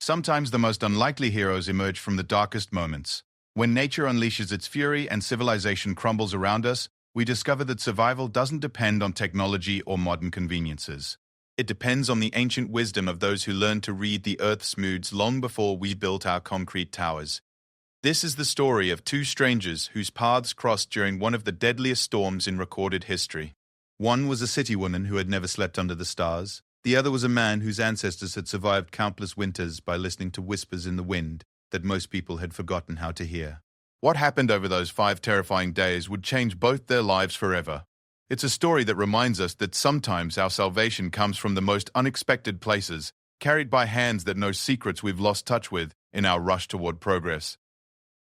Sometimes the most unlikely heroes emerge from the darkest moments. When nature unleashes its fury and civilization crumbles around us, we discover that survival doesn't depend on technology or modern conveniences. It depends on the ancient wisdom of those who learned to read the Earth's moods long before we built our concrete towers. This is the story of two strangers whose paths crossed during one of the deadliest storms in recorded history. One was a city woman who had never slept under the stars. The other was a man whose ancestors had survived countless winters by listening to whispers in the wind that most people had forgotten how to hear. What happened over those 5 terrifying days would change both their lives forever. It's a story that reminds us that sometimes our salvation comes from the most unexpected places, carried by hands that know secrets we've lost touch with in our rush toward progress.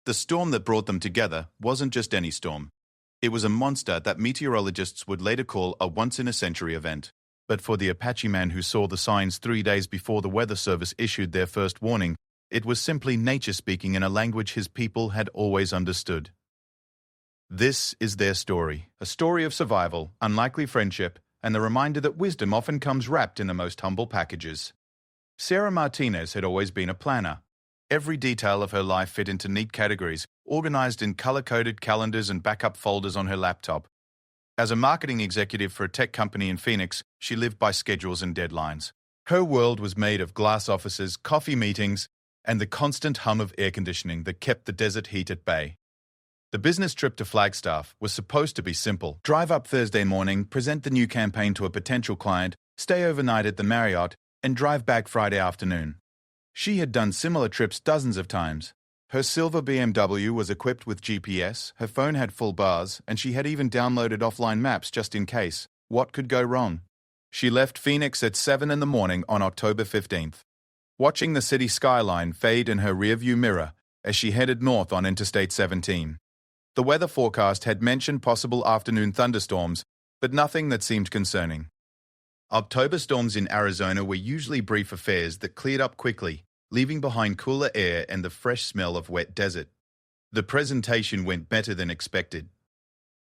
The storm that brought them together wasn't just any storm. It was a monster that meteorologists would later call a once-in-a-century event. But for the Apache man who saw the signs 3 days before the Weather Service issued their first warning, it was simply nature speaking in a language his people had always understood. This is their story, a story of survival, unlikely friendship, and the reminder that wisdom often comes wrapped in the most humble packages. Sarah Martinez had always been a planner. Every detail of her life fit into neat categories, organized in color-coded calendars and backup folders on her laptop. As a marketing executive for a tech company in Phoenix, she lived by schedules and deadlines. Her world was made of glass offices, coffee meetings, and the constant hum of air conditioning that kept the desert heat at bay. The business trip to Flagstaff was supposed to be simple. Drive up Thursday morning, present the new campaign to a potential client, stay overnight at the Marriott, and drive back Friday afternoon. She had done similar trips dozens of times. Her silver BMW was equipped with GPS, her phone had full bars, and she had even downloaded offline maps just in case. What could go wrong? She left Phoenix at 7 in the morning on October 15th. Watching the city skyline fade in her rearview mirror as she headed north on Interstate 17. The weather forecast had mentioned possible afternoon thunderstorms, but nothing that seemed concerning. October storms in Arizona were usually brief affairs that cleared up quickly, leaving behind cooler air and the fresh smell of wet desert. The presentation went better than expected.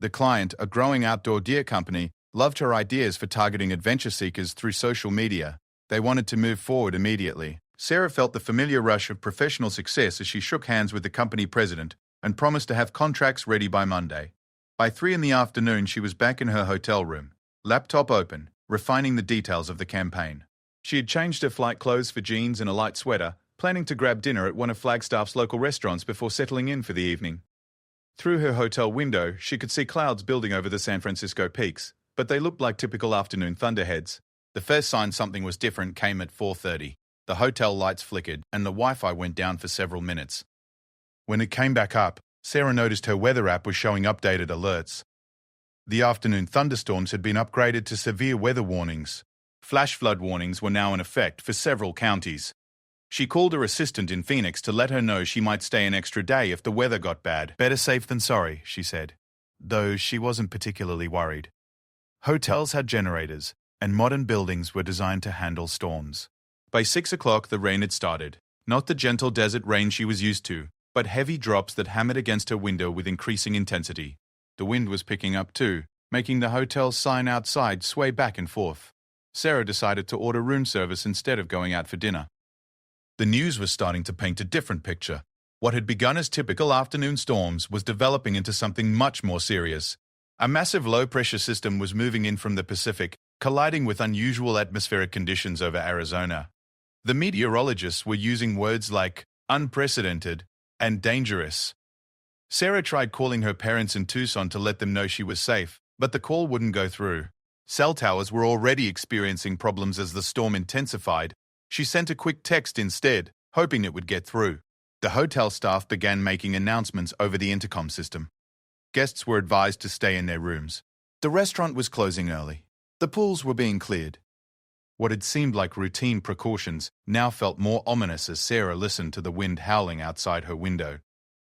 The client, a growing outdoor gear company, loved her ideas for targeting adventure seekers through social media. They wanted to move forward immediately. Sarah felt the familiar rush of professional success as she shook hands with the company president and promised to have contracts ready by Monday. By 3 in the afternoon, she was back in her hotel room, laptop open, refining the details of the campaign. She had changed her flight clothes for jeans and a light sweater, planning to grab dinner at one of Flagstaff's local restaurants before settling in for the evening. Through her hotel window, she could see clouds building over the San Francisco peaks, but they looked like typical afternoon thunderheads. The first sign something was different came at 4:30. The hotel lights flickered, and the Wi-Fi went down for several minutes. When it came back up, Sarah noticed her weather app was showing updated alerts. The afternoon thunderstorms had been upgraded to severe weather warnings. Flash flood warnings were now in effect for several counties. She called her assistant in Phoenix to let her know she might stay an extra day if the weather got bad. Better safe than sorry, she said, though she wasn't particularly worried. Hotels had generators, and modern buildings were designed to handle storms. By 6 o'clock, the rain had started. Not the gentle desert rain she was used to, but heavy drops that hammered against her window with increasing intensity. The wind was picking up too, making the hotel's sign outside sway back and forth. Sarah decided to order room service instead of going out for dinner. The news was starting to paint a different picture. What had begun as typical afternoon storms was developing into something much more serious. A massive low-pressure system was moving in from the Pacific, colliding with unusual atmospheric conditions over Arizona. The meteorologists were using words like unprecedented and dangerous. Sarah tried calling her parents in Tucson to let them know she was safe, but the call wouldn't go through. Cell towers were already experiencing problems as the storm intensified. She sent a quick text instead, hoping it would get through. The hotel staff began making announcements over the intercom system. Guests were advised to stay in their rooms. The restaurant was closing early. The pools were being cleared. What had seemed like routine precautions now felt more ominous as Sarah listened to the wind howling outside her window.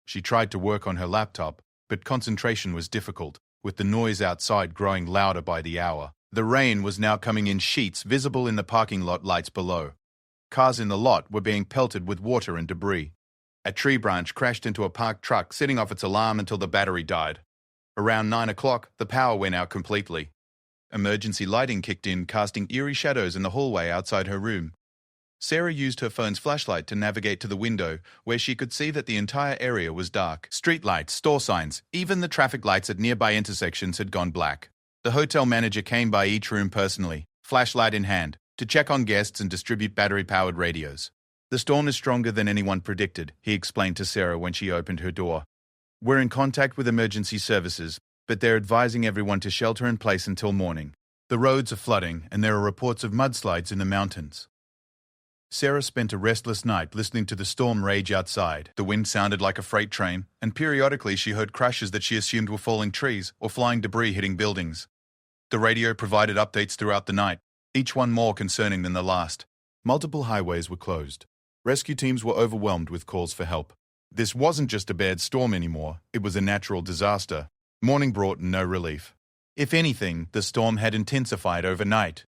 She tried to work on her laptop, but concentration was difficult, with the noise outside growing louder by the hour. The rain was now coming in sheets visible in the parking lot lights below. Cars in the lot were being pelted with water and debris. A tree branch crashed into a parked truck, setting off its alarm until the battery died. Around 9 o'clock, the power went out completely. Emergency lighting kicked in, casting eerie shadows in the hallway outside her room. Sarah used her phone's flashlight to navigate to the window, where she could see that the entire area was dark. Street lights, store signs, even the traffic lights at nearby intersections had gone black. The hotel manager came by each room personally, flashlight in hand, to check on guests and distribute battery-powered radios. "The storm is stronger than anyone predicted," he explained to Sarah when she opened her door. "We're in contact with emergency services, but they're advising everyone to shelter in place until morning. The roads are flooding, and there are reports of mudslides in the mountains." Sarah spent a restless night listening to the storm rage outside. The wind sounded like a freight train, and periodically she heard crashes that she assumed were falling trees or flying debris hitting buildings. The radio provided updates throughout the night, each one more concerning than the last. Multiple highways were closed. Rescue teams were overwhelmed with calls for help. This wasn't just a bad storm anymore, it was a natural disaster. Morning brought no relief. If anything, the storm had intensified overnight.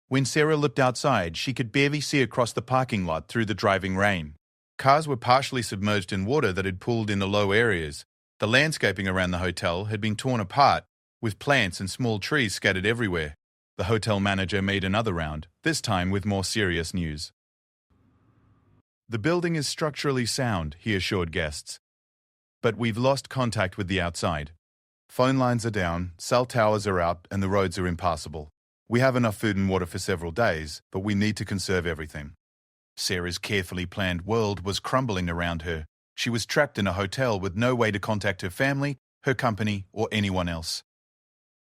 When Sarah looked outside, she could barely see across the parking lot through the driving rain. Cars were partially submerged in water that had pooled in the low areas. The landscaping around the hotel had been torn apart, with plants and small trees scattered everywhere. The hotel manager made another round, this time with more serious news. "The building is structurally sound," he assured guests. "But we've lost contact with the outside. Phone lines are down, cell towers are out, and the roads are impassable. We have enough food and water for several days, but we need to conserve everything." Sarah's carefully planned world was crumbling around her. She was trapped in a hotel with no way to contact her family, her company, or anyone else.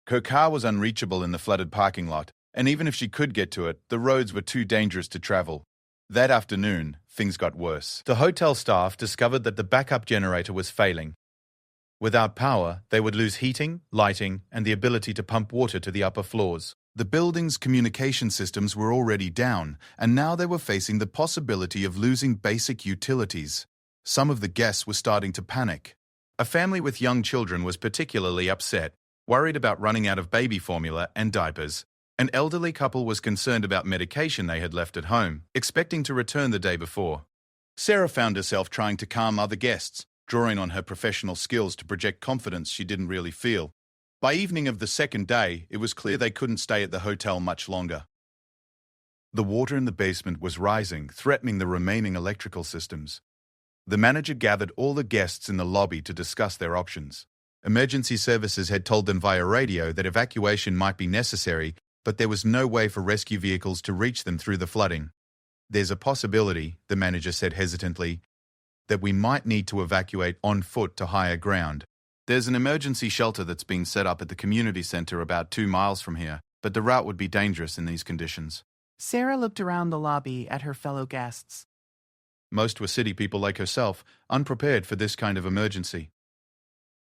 Her car was unreachable in the flooded parking lot, and even if she could get to it, the roads were too dangerous to travel. That afternoon, things got worse. The hotel staff discovered that the backup generator was failing. Without power, they would lose heating, lighting, and the ability to pump water to the upper floors. The building's communication systems were already down, and now they were facing the possibility of losing basic utilities. Some of the guests were starting to panic. A family with young children was particularly upset, worried about running out of baby formula and diapers. An elderly couple was concerned about medication they had left at home, expecting to return the day before. Sarah found herself trying to calm other guests, drawing on her professional skills to project confidence she didn't really feel. By evening of the second day, it was clear they couldn't stay at the hotel much longer. The water in the basement was rising, threatening the remaining electrical systems. The manager gathered all the guests in the lobby to discuss their options. Emergency services had told them via radio that evacuation might be necessary, but there was no way for rescue vehicles to reach them through the flooding. "There's a possibility," the manager said hesitantly, "that we might need to evacuate on foot to higher ground. There's an emergency shelter that's been set up at the community center about 2 miles from here, but the route would be dangerous in these conditions." Sarah looked around the lobby at her fellow guests. Most were city people like herself, unprepared for this kind of emergency.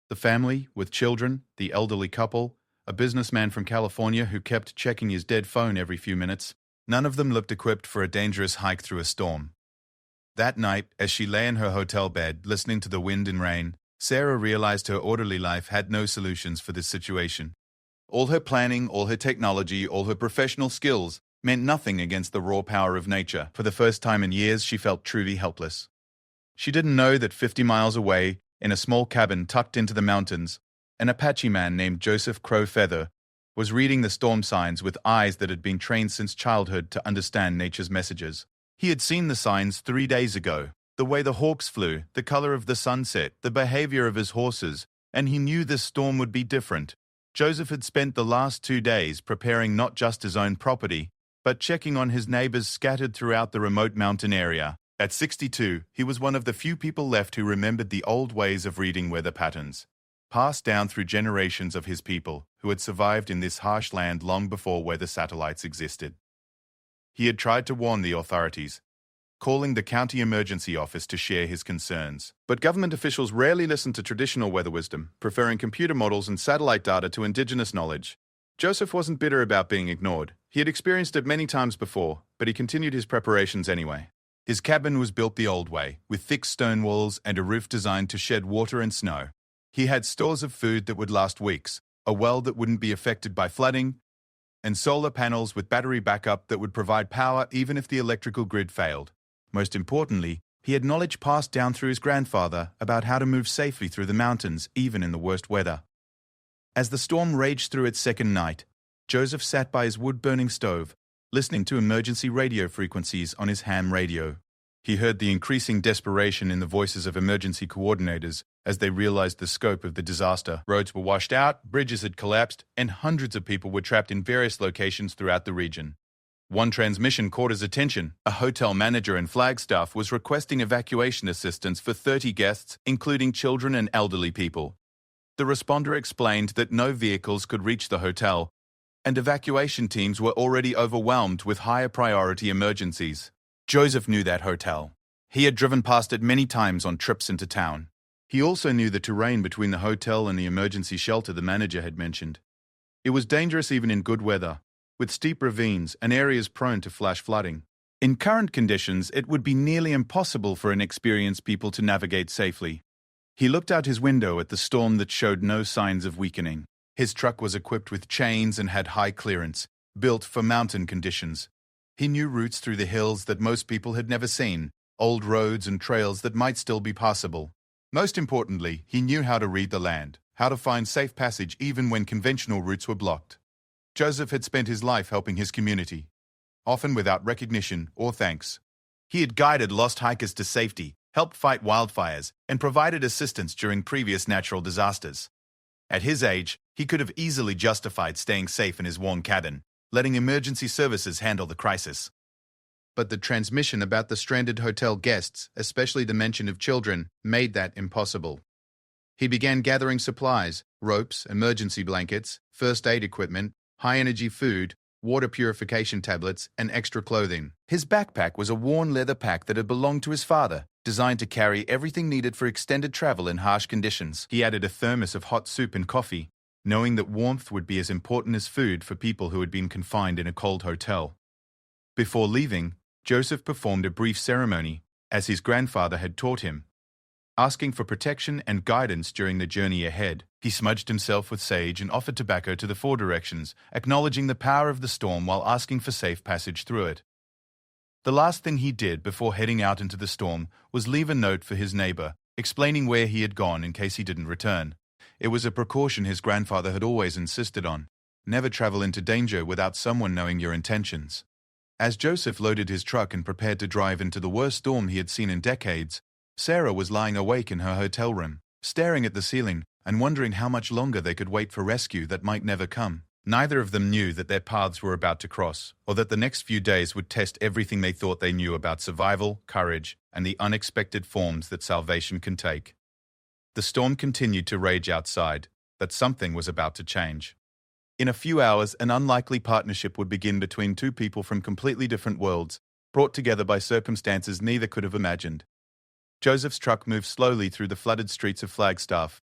The family, with children, the elderly couple, a businessman from California who kept checking his dead phone every few minutes, none of them looked equipped for a dangerous hike through a storm. That night, as she lay in her hotel bed, listening to the wind and rain, Sarah realized her orderly life had no solutions for this situation. All her planning, all her technology, all her professional skills meant nothing against the raw power of nature. For the first time in years, she felt truly helpless. She didn't know that 50 miles away, in a small cabin tucked into the mountains, an Apache man named Joseph Crow Feather was reading the storm signs with eyes that had been trained since childhood to understand nature's messages. He had seen the signs 3 days ago. The way the hawks flew, the color of the sunset, the behavior of his horses, and he knew this storm would be different. Joseph had spent the last 2 days preparing not just his own property, but checking on his neighbors scattered throughout the remote mountain area. At 62, he was one of the few people left who remembered the old ways of reading weather patterns, passed down through generations of his people who had survived in this harsh land long before weather satellites existed. He had tried to warn the authorities, calling the county emergency office to share his concerns. But government officials rarely listened to traditional weather wisdom, preferring computer models and satellite data to indigenous knowledge. Joseph wasn't bitter about being ignored. He had experienced it many times before, but he continued his preparations anyway. His cabin was built the old way, with thick stone walls and a roof designed to shed water and snow. He had stores of food that would last weeks, a well that wouldn't be affected by flooding, and solar panels with battery backup that would provide power even if the electrical grid failed. Most importantly, he had knowledge passed down through his grandfather about how to move safely through the mountains, even in the worst weather. As the storm raged through its second night, Joseph sat by his wood-burning stove, listening to emergency radio frequencies on his ham radio. He heard the increasing desperation in the voices of emergency coordinators as they realized the scope of the disaster. Roads were washed out, bridges had collapsed, and hundreds of people were trapped in various locations throughout the region. One transmission caught his attention. A hotel manager and flag staff was requesting evacuation assistance for 30 guests, including children and elderly people. The responder explained that no vehicles could reach the hotel, and evacuation teams were already overwhelmed with higher priority emergencies. Joseph knew that hotel. He had driven past it many times on trips into town. He also knew the terrain between the hotel and the emergency shelter the manager had mentioned. It was dangerous even in good weather, with steep ravines and areas prone to flash flooding. In current conditions, it would be nearly impossible for inexperienced people to navigate safely. He looked out his window at the storm that showed no signs of weakening. His truck was equipped with chains and had high clearance, built for mountain conditions. He knew routes through the hills that most people had never seen, old roads and trails that might still be passable. Most importantly, he knew how to read the land, how to find safe passage even when conventional routes were blocked. Joseph had spent his life helping his community, often without recognition or thanks. He had guided lost hikers to safety, helped fight wildfires, and provided assistance during previous natural disasters. At his age, he could have easily justified staying safe in his warm cabin, letting emergency services handle the crisis. But the transmission about the stranded hotel guests, especially the mention of children, made that impossible. He began gathering supplies, ropes, emergency blankets, first aid equipment, high-energy food, water purification tablets, and extra clothing. His backpack was a worn leather pack that had belonged to his father, designed to carry everything needed for extended travel in harsh conditions. He added a thermos of hot soup and coffee, knowing that warmth would be as important as food for people who had been confined in a cold hotel. Before leaving, Joseph performed a brief ceremony, as his grandfather had taught him, asking for protection and guidance during the journey ahead. He smudged himself with sage and offered tobacco to the four directions, acknowledging the power of the storm while asking for safe passage through it. The last thing he did before heading out into the storm was leave a note for his neighbor, explaining where he had gone in case he didn't return. It was a precaution his grandfather had always insisted on. Never travel into danger without someone knowing your intentions. As Joseph loaded his truck and prepared to drive into the worst storm he had seen in decades, Sarah was lying awake in her hotel room, staring at the ceiling and wondering how much longer they could wait for rescue that might never come. Neither of them knew that their paths were about to cross, or that the next few days would test everything they thought they knew about survival, courage, and the unexpected forms that salvation can take. The storm continued to rage outside, but something was about to change. In a few hours, an unlikely partnership would begin between two people from completely different worlds, brought together by circumstances neither could have imagined. Joseph's truck moved slowly through the flooded streets of Flagstaff,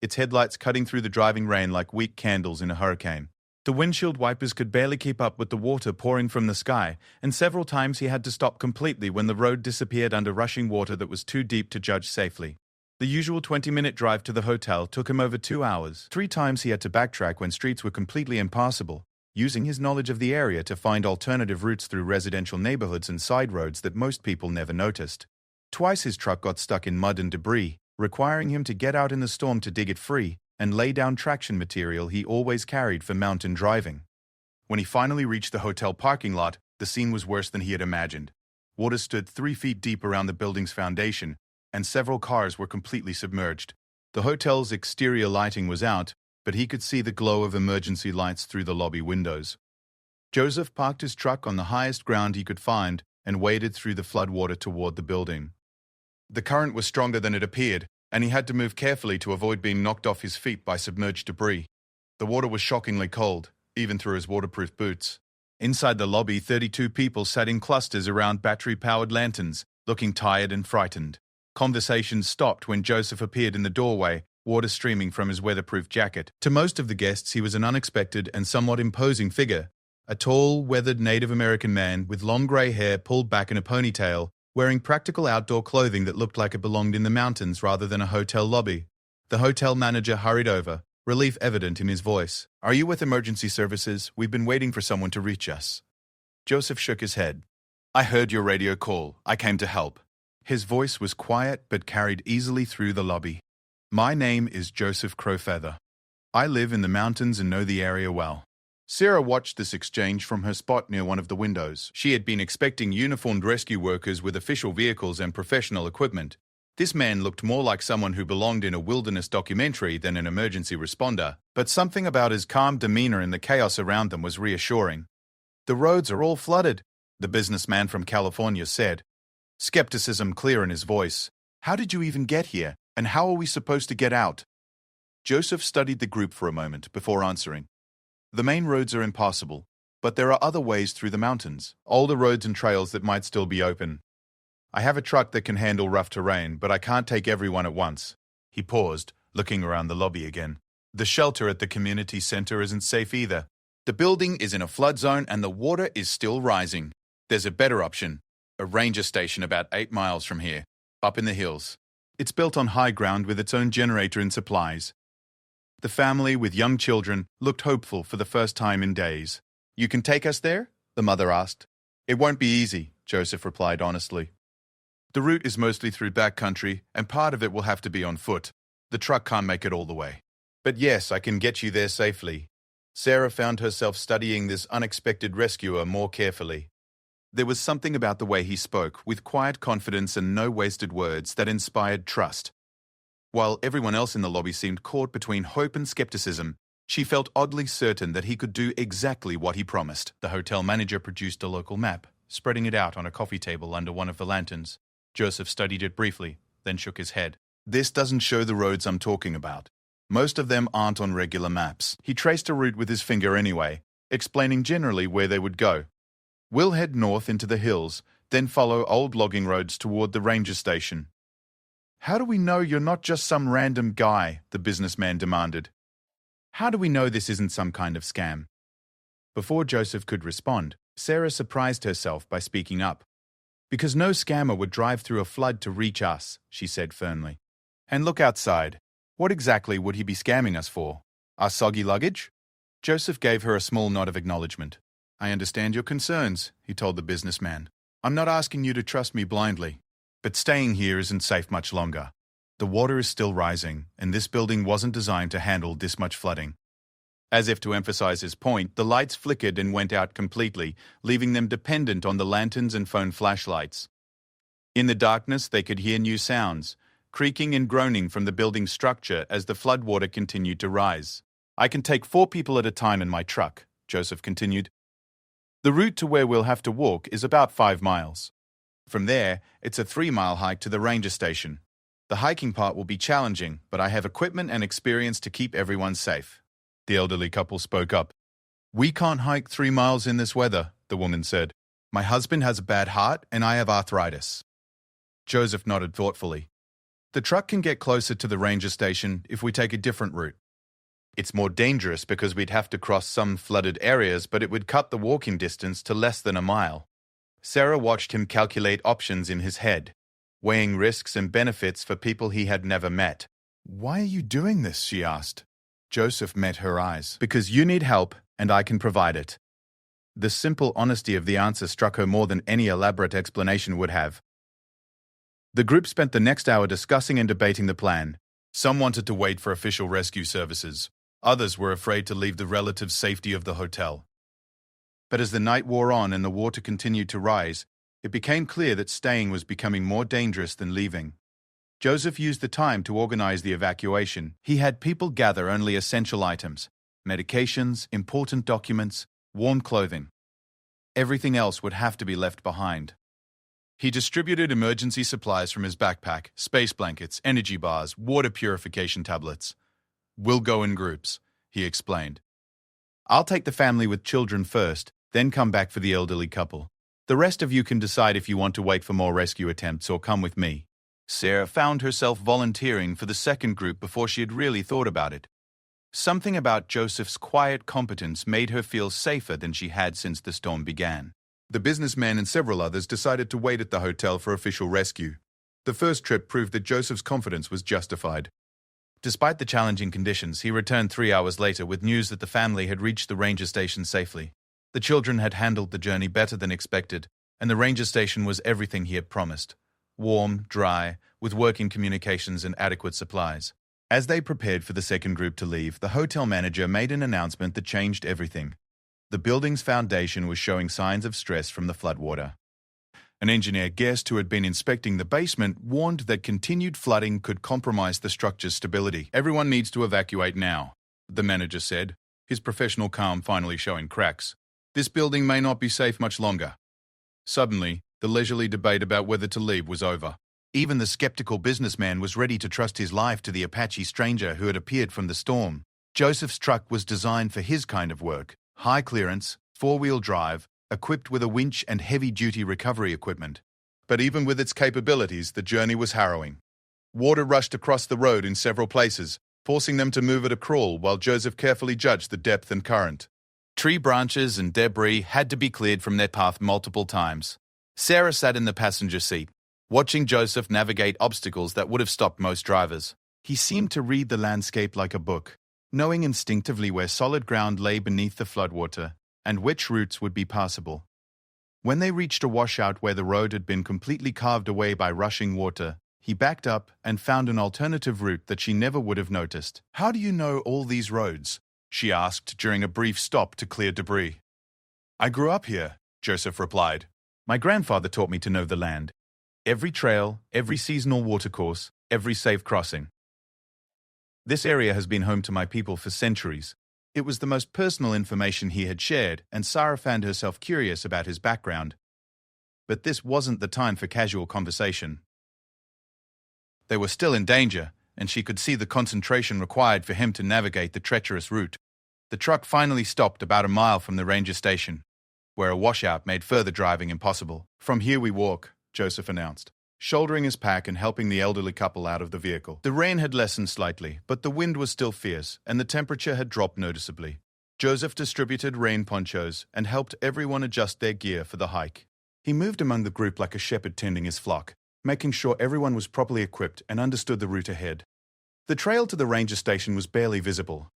its headlights cutting through the driving rain like weak candles in a hurricane. The windshield wipers could barely keep up with the water pouring from the sky, and several times he had to stop completely when the road disappeared under rushing water that was too deep to judge safely. The usual 20-minute drive to the hotel took him over 2 hours. 3 times he had to backtrack when streets were completely impassable, using his knowledge of the area to find alternative routes through residential neighborhoods and side roads that most people never noticed. Twice his truck got stuck in mud and debris, requiring him to get out in the storm to dig it free and lay down traction material he always carried for mountain driving. When he finally reached the hotel parking lot, the scene was worse than he had imagined. Water stood 3 feet deep around the building's foundation, and several cars were completely submerged. The hotel's exterior lighting was out, but he could see the glow of emergency lights through the lobby windows. Joseph parked his truck on the highest ground he could find and waded through the floodwater toward the building. The current was stronger than it appeared, and he had to move carefully to avoid being knocked off his feet by submerged debris. The water was shockingly cold, even through his waterproof boots. Inside the lobby, 32 people sat in clusters around battery-powered lanterns, looking tired and frightened. Conversations stopped when Joseph appeared in the doorway, water streaming from his weatherproof jacket. To most of the guests, he was an unexpected and somewhat imposing figure, a tall, weathered Native American man with long gray hair pulled back in a ponytail, wearing practical outdoor clothing that looked like it belonged in the mountains rather than a hotel lobby. The hotel manager hurried over, relief evident in his voice. "Are you with emergency services? We've been waiting for someone to reach us." Joseph shook his head. "I heard your radio call. I came to help." His voice was quiet but carried easily through the lobby. "My name is Joseph Crowfeather. I live in the mountains and know the area well. Sarah watched this exchange from her spot near one of the windows. She had been expecting uniformed rescue workers with official vehicles and professional equipment. This man looked more like someone who belonged in a wilderness documentary than an emergency responder, but something about his calm demeanor in the chaos around them was reassuring. "The roads are all flooded," the businessman from California said, skepticism clear in his voice. "How did you even get here, and how are we supposed to get out?" Joseph studied the group for a moment before answering. "The main roads are impassable, but there are other ways through the mountains, older roads and trails that might still be open. I have a truck that can handle rough terrain, but I can't take everyone at once." He paused, looking around the lobby again. "The shelter at the community center isn't safe either. The building is in a flood zone and the water is still rising. There's a better option, a ranger station about 8 miles from here, up in the hills. It's built on high ground with its own generator and supplies." The family with young children looked hopeful for the first time in days. "You can take us there?" the mother asked. "It won't be easy," Joseph replied honestly. "The route is mostly through backcountry, and part of it will have to be on foot. The truck can't make it all the way. But yes, I can get you there safely." Sarah found herself studying this unexpected rescuer more carefully. There was something about the way he spoke, with quiet confidence and no wasted words, that inspired trust. While everyone else in the lobby seemed caught between hope and skepticism, she felt oddly certain that he could do exactly what he promised. The hotel manager produced a local map, spreading it out on a coffee table under one of the lanterns. Joseph studied it briefly, then shook his head. "This doesn't show the roads I'm talking about. Most of them aren't on regular maps." He traced a route with his finger anyway, explaining generally where they would go. "We'll head north into the hills, then follow old logging roads toward the ranger station." "How do we know you're not just some random guy?" the businessman demanded. "How do we know this isn't some kind of scam?" Before Joseph could respond, Sarah surprised herself by speaking up. "Because no scammer would drive through a flood to reach us," she said firmly. "And look outside. What exactly would he be scamming us for? Our soggy luggage?" Joseph gave her a small nod of acknowledgement. "I understand your concerns," he told the businessman. "I'm not asking you to trust me blindly. But staying here isn't safe much longer. The water is still rising, and this building wasn't designed to handle this much flooding." As if to emphasize his point, the lights flickered and went out completely, leaving them dependent on the lanterns and phone flashlights. In the darkness, they could hear new sounds, creaking and groaning from the building's structure as the floodwater continued to rise. "I can take 4 people at a time in my truck," Joseph continued. "The route to where we'll have to walk is about 5 miles. From there, it's a 3-mile hike to the ranger station. The hiking part will be challenging, but I have equipment and experience to keep everyone safe." The elderly couple spoke up. "We can't hike 3 miles in this weather," the woman said. "My husband has a bad heart and I have arthritis." Joseph nodded thoughtfully. "The truck can get closer to the ranger station if we take a different route. It's more dangerous because we'd have to cross some flooded areas, but it would cut the walking distance to less than a mile." Sarah watched him calculate options in his head, weighing risks and benefits for people he had never met. "Why are you doing this?" she asked. Joseph met her eyes. "Because you need help, and I can provide it." The simple honesty of the answer struck her more than any elaborate explanation would have. The group spent the next hour discussing and debating the plan. Some wanted to wait for official rescue services. Others were afraid to leave the relative safety of the hotel. But as the night wore on and the water continued to rise, it became clear that staying was becoming more dangerous than leaving. Joseph used the time to organize the evacuation. He had people gather only essential items: medications, important documents, warm clothing. Everything else would have to be left behind. He distributed emergency supplies from his backpack: space blankets, energy bars, water purification tablets. "We'll go in groups," he explained. "I'll take the family with children first, then come back for the elderly couple. The rest of you can decide if you want to wait for more rescue attempts or come with me." Sarah found herself volunteering for the second group before she had really thought about it. Something about Joseph's quiet competence made her feel safer than she had since the storm began. The businessman and several others decided to wait at the hotel for official rescue. The first trip proved that Joseph's confidence was justified. Despite the challenging conditions, he returned 3 hours later with news that the family had reached the ranger station safely. The children had handled the journey better than expected, and the ranger station was everything he had promised: warm, dry, with working communications and adequate supplies. As they prepared for the second group to leave, the hotel manager made an announcement that changed everything. The building's foundation was showing signs of stress from the floodwater. An engineer guest who had been inspecting the basement warned that continued flooding could compromise the structure's stability. "Everyone needs to evacuate now," the manager said, his professional calm finally showing cracks. "This building may not be safe much longer." Suddenly, the leisurely debate about whether to leave was over. Even the skeptical businessman was ready to trust his life to the Apache stranger who had appeared from the storm. Joseph's truck was designed for his kind of work: high clearance, four-wheel drive, equipped with a winch and heavy-duty recovery equipment. But even with its capabilities, the journey was harrowing. Water rushed across the road in several places, forcing them to move at a crawl while Joseph carefully judged the depth and current. Tree branches and debris had to be cleared from their path multiple times. Sarah sat in the passenger seat, watching Joseph navigate obstacles that would have stopped most drivers. He seemed to read the landscape like a book, knowing instinctively where solid ground lay beneath the floodwater and which routes would be passable. When they reached a washout where the road had been completely carved away by rushing water, he backed up and found an alternative route that she never would have noticed. "How do you know all these roads?" she asked during a brief stop to clear debris. "I grew up here," Joseph replied. "My grandfather taught me to know the land. Every trail, every seasonal watercourse, every safe crossing. This area has been home to my people for centuries." It was the most personal information he had shared, and Sarah found herself curious about his background. But this wasn't the time for casual conversation. They were still in danger, and she could see the concentration required for him to navigate the treacherous route. The truck finally stopped about a mile from the ranger station, where a washout made further driving impossible. "From here we walk," Joseph announced, shouldering his pack and helping the elderly couple out of the vehicle. The rain had lessened slightly, but the wind was still fierce, and the temperature had dropped noticeably. Joseph distributed rain ponchos and helped everyone adjust their gear for the hike. He moved among the group like a shepherd tending his flock, making sure everyone was properly equipped and understood the route ahead. The trail to the ranger station was barely visible,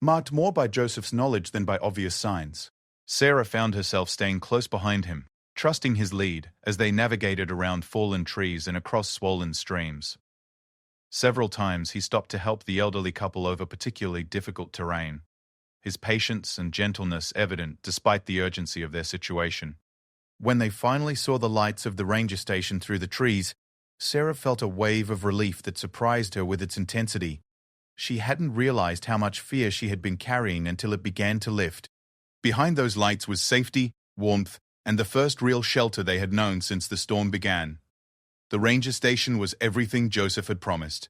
marked more by Joseph's knowledge than by obvious signs. Sarah found herself staying close behind him, trusting his lead as they navigated around fallen trees and across swollen streams. Several times he stopped to help the elderly couple over particularly difficult terrain, his patience and gentleness evident despite the urgency of their situation. When they finally saw the lights of the ranger station through the trees, Sarah felt a wave of relief that surprised her with its intensity. She hadn't realized how much fear she had been carrying until it began to lift. Behind those lights was safety, warmth, and the first real shelter they had known since the storm began. The ranger station was everything Joseph had promised.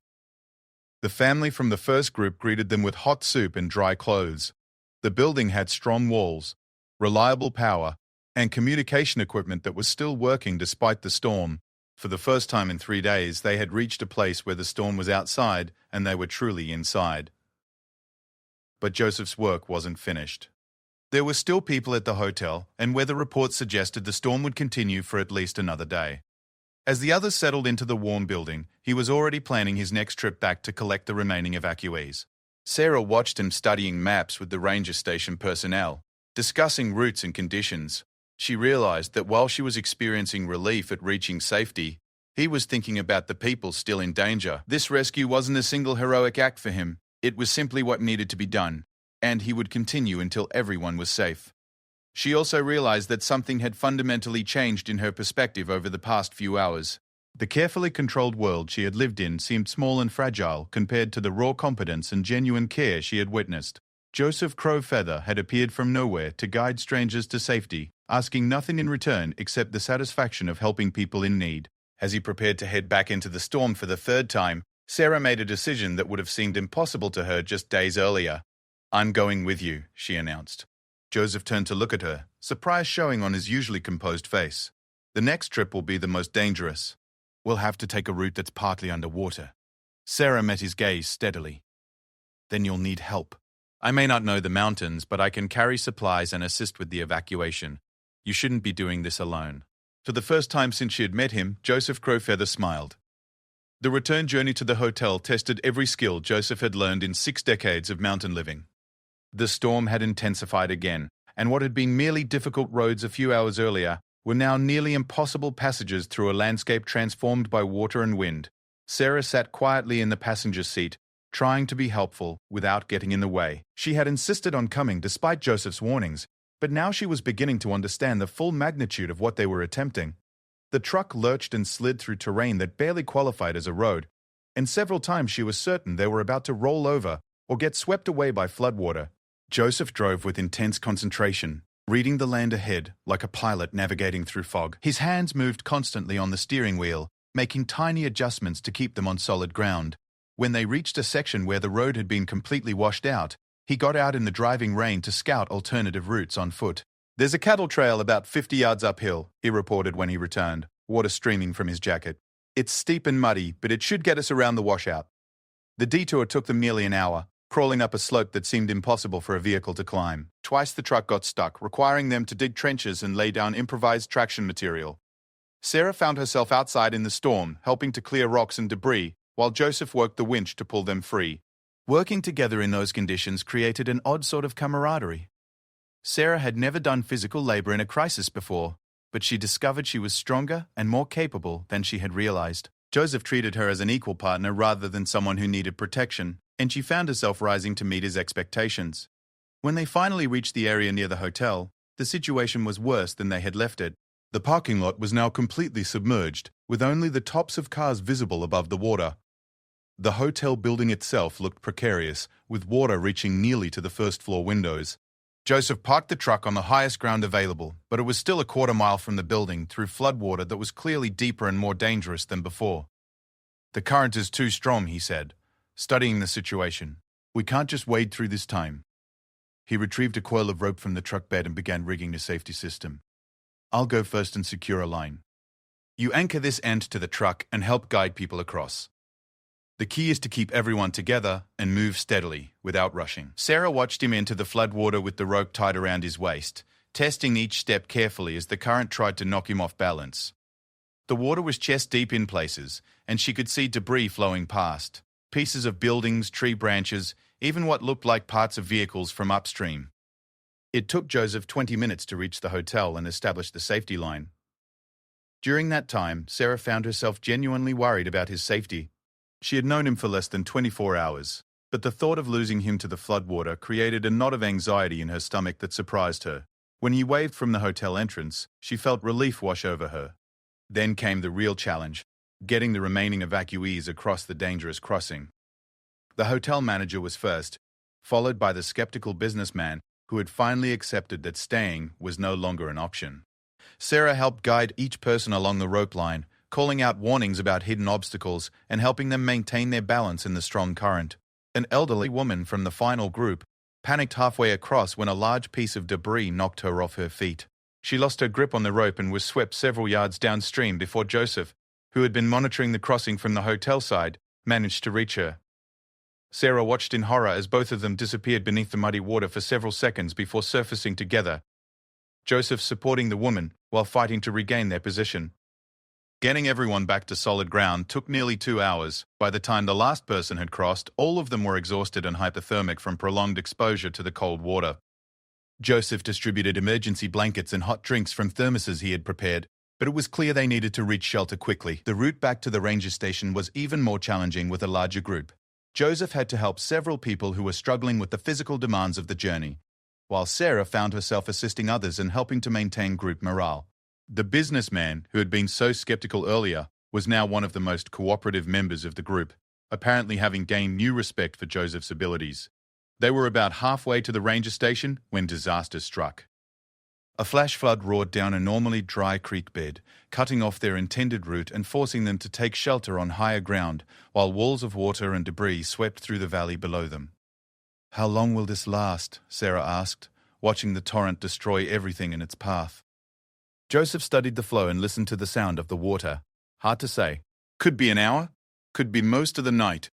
The family from the first group greeted them with hot soup and dry clothes. The building had strong walls, reliable power, and communication equipment that was still working despite the storm. For the first time in 3 days, they had reached a place where the storm was outside and they were truly inside. But Joseph's work wasn't finished. There were still people at the hotel, and weather reports suggested the storm would continue for at least another day. As the others settled into the warm building, he was already planning his next trip back to collect the remaining evacuees. Sarah watched him studying maps with the ranger station personnel, discussing routes and conditions. She realized that while she was experiencing relief at reaching safety, he was thinking about the people still in danger. This rescue wasn't a single heroic act for him. It was simply what needed to be done, and he would continue until everyone was safe. She also realized that something had fundamentally changed in her perspective over the past few hours. The carefully controlled world she had lived in seemed small and fragile compared to the raw competence and genuine care she had witnessed. Joseph Crowfeather had appeared from nowhere to guide strangers to safety, asking nothing in return except the satisfaction of helping people in need. As he prepared to head back into the storm for the third time, Sarah made a decision that would have seemed impossible to her just days earlier. "I'm going with you," she announced. Joseph turned to look at her, surprise showing on his usually composed face. "The next trip will be the most dangerous. We'll have to take a route that's partly underwater." Sarah met his gaze steadily. "Then you'll need help. I may not know the mountains, but I can carry supplies and assist with the evacuation. You shouldn't be doing this alone." For the first time since she had met him, Joseph Crowfeather smiled. The return journey to the hotel tested every skill Joseph had learned in 6 decades of mountain living. The storm had intensified again, and what had been merely difficult roads a few hours earlier were now nearly impossible passages through a landscape transformed by water and wind. Sarah sat quietly in the passenger seat, trying to be helpful without getting in the way. She had insisted on coming despite Joseph's warnings, But now she was beginning to understand the full magnitude of what they were attempting. The truck lurched and slid through terrain that barely qualified as a road, and several times she was certain they were about to roll over or get swept away by floodwater. Joseph drove with intense concentration, reading the land ahead like a pilot navigating through fog. His hands moved constantly on the steering wheel, making tiny adjustments to keep them on solid ground. When they reached a section where the road had been completely washed out, he got out in the driving rain to scout alternative routes on foot. "There's a cattle trail about 50 yards uphill," he reported when he returned, water streaming from his jacket. "It's steep and muddy, but it should get us around the washout." The detour took them nearly an hour, crawling up a slope that seemed impossible for a vehicle to climb. Twice the truck got stuck, requiring them to dig trenches and lay down improvised traction material. Sarah found herself outside in the storm, helping to clear rocks and debris, while Joseph worked the winch to pull them free. Working together in those conditions created an odd sort of camaraderie. Sarah had never done physical labor in a crisis before, but she discovered she was stronger and more capable than she had realized. Joseph treated her as an equal partner rather than someone who needed protection, and she found herself rising to meet his expectations. When they finally reached the area near the hotel, the situation was worse than they had left it. The parking lot was now completely submerged, with only the tops of cars visible above the water. The hotel building itself looked precarious, with water reaching nearly to the first-floor windows. Joseph parked the truck on the highest ground available, but it was still a quarter-mile from the building through floodwater that was clearly deeper and more dangerous than before. "The current is too strong," he said, studying the situation. "We can't just wade through this time." He retrieved a coil of rope from the truck bed and began rigging the safety system. "I'll go first and secure a line. You anchor this end to the truck and help guide people across. The key is to keep everyone together and move steadily, without rushing." Sarah watched him into the floodwater with the rope tied around his waist, testing each step carefully as the current tried to knock him off balance. The water was chest-deep in places, and she could see debris flowing past. Pieces of buildings, tree branches, even what looked like parts of vehicles from upstream. It took Joseph 20 minutes to reach the hotel and establish the safety line. During that time, Sarah found herself genuinely worried about his safety. She had known him for less than 24 hours, but the thought of losing him to the floodwater created a knot of anxiety in her stomach that surprised her. When he waved from the hotel entrance, she felt relief wash over her. Then came the real challenge, getting the remaining evacuees across the dangerous crossing. The hotel manager was first, followed by the skeptical businessman who had finally accepted that staying was no longer an option. Sarah helped guide each person along the rope line, calling out warnings about hidden obstacles and helping them maintain their balance in the strong current. An elderly woman from the final group panicked halfway across when a large piece of debris knocked her off her feet. She lost her grip on the rope and was swept several yards downstream before Joseph, who had been monitoring the crossing from the hotel side, managed to reach her. Sarah watched in horror as both of them disappeared beneath the muddy water for several seconds before surfacing together, Joseph supporting the woman while fighting to regain their position. Getting everyone back to solid ground took nearly 2 hours. By the time the last person had crossed, all of them were exhausted and hypothermic from prolonged exposure to the cold water. Joseph distributed emergency blankets and hot drinks from thermoses he had prepared, but it was clear they needed to reach shelter quickly. The route back to the ranger station was even more challenging with a larger group. Joseph had to help several people who were struggling with the physical demands of the journey, while Sarah found herself assisting others and helping to maintain group morale. The businessman, who had been so skeptical earlier, was now one of the most cooperative members of the group, apparently having gained new respect for Joseph's abilities. They were about halfway to the ranger station when disaster struck. A flash flood roared down a normally dry creek bed, cutting off their intended route and forcing them to take shelter on higher ground, while walls of water and debris swept through the valley below them. "How long will this last?" Sarah asked, watching the torrent destroy everything in its path. Joseph studied the flow and listened to the sound of the water. "Hard to say. Could be an hour. Could be most of the night.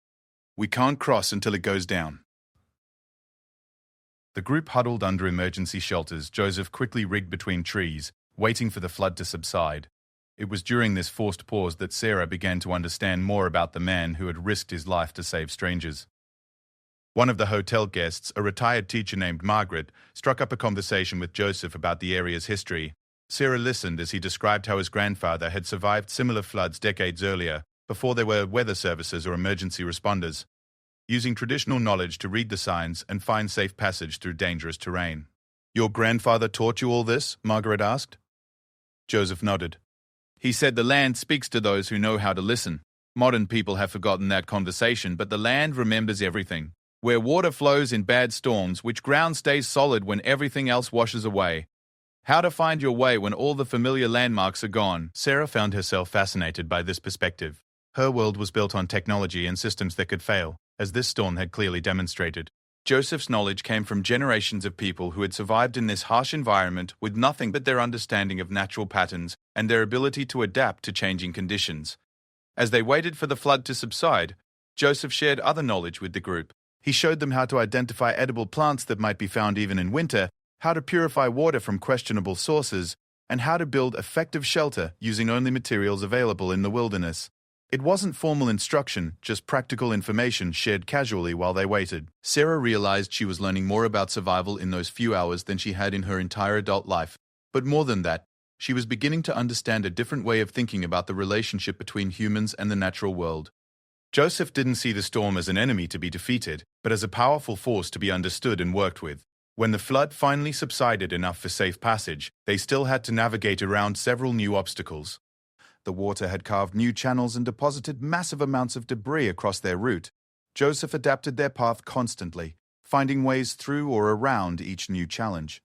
We can't cross until it goes down." The group huddled under emergency shelters. Joseph quickly rigged between trees, waiting for the flood to subside. It was during this forced pause that Sarah began to understand more about the man who had risked his life to save strangers. One of the hotel guests, a retired teacher named Margaret, struck up a conversation with Joseph about the area's history. Sarah listened as he described how his grandfather had survived similar floods decades earlier, before there were weather services or emergency responders, using traditional knowledge to read the signs and find safe passage through dangerous terrain. Your grandfather taught you all this? Margaret asked. Joseph nodded. He said the land speaks to those who know how to listen. Modern people have forgotten that conversation, but the land remembers everything. Where water flows in bad storms, which ground stays solid when everything else washes away. How to find your way when all the familiar landmarks are gone. Sarah found herself fascinated by this perspective. Her world was built on technology and systems that could fail, as this storm had clearly demonstrated. Joseph's knowledge came from generations of people who had survived in this harsh environment with nothing but their understanding of natural patterns and their ability to adapt to changing conditions. As they waited for the flood to subside, Joseph shared other knowledge with the group. He showed them how to identify edible plants that might be found even in winter, how to purify water from questionable sources, and how to build effective shelter using only materials available in the wilderness. It wasn't formal instruction, just practical information shared casually while they waited. Sarah realized she was learning more about survival in those few hours than she had in her entire adult life. But more than that, she was beginning to understand a different way of thinking about the relationship between humans and the natural world. Joseph didn't see the storm as an enemy to be defeated, but as a powerful force to be understood and worked with. When the flood finally subsided enough for safe passage, they still had to navigate around several new obstacles. The water had carved new channels and deposited massive amounts of debris across their route. Joseph adapted their path constantly, finding ways through or around each new challenge.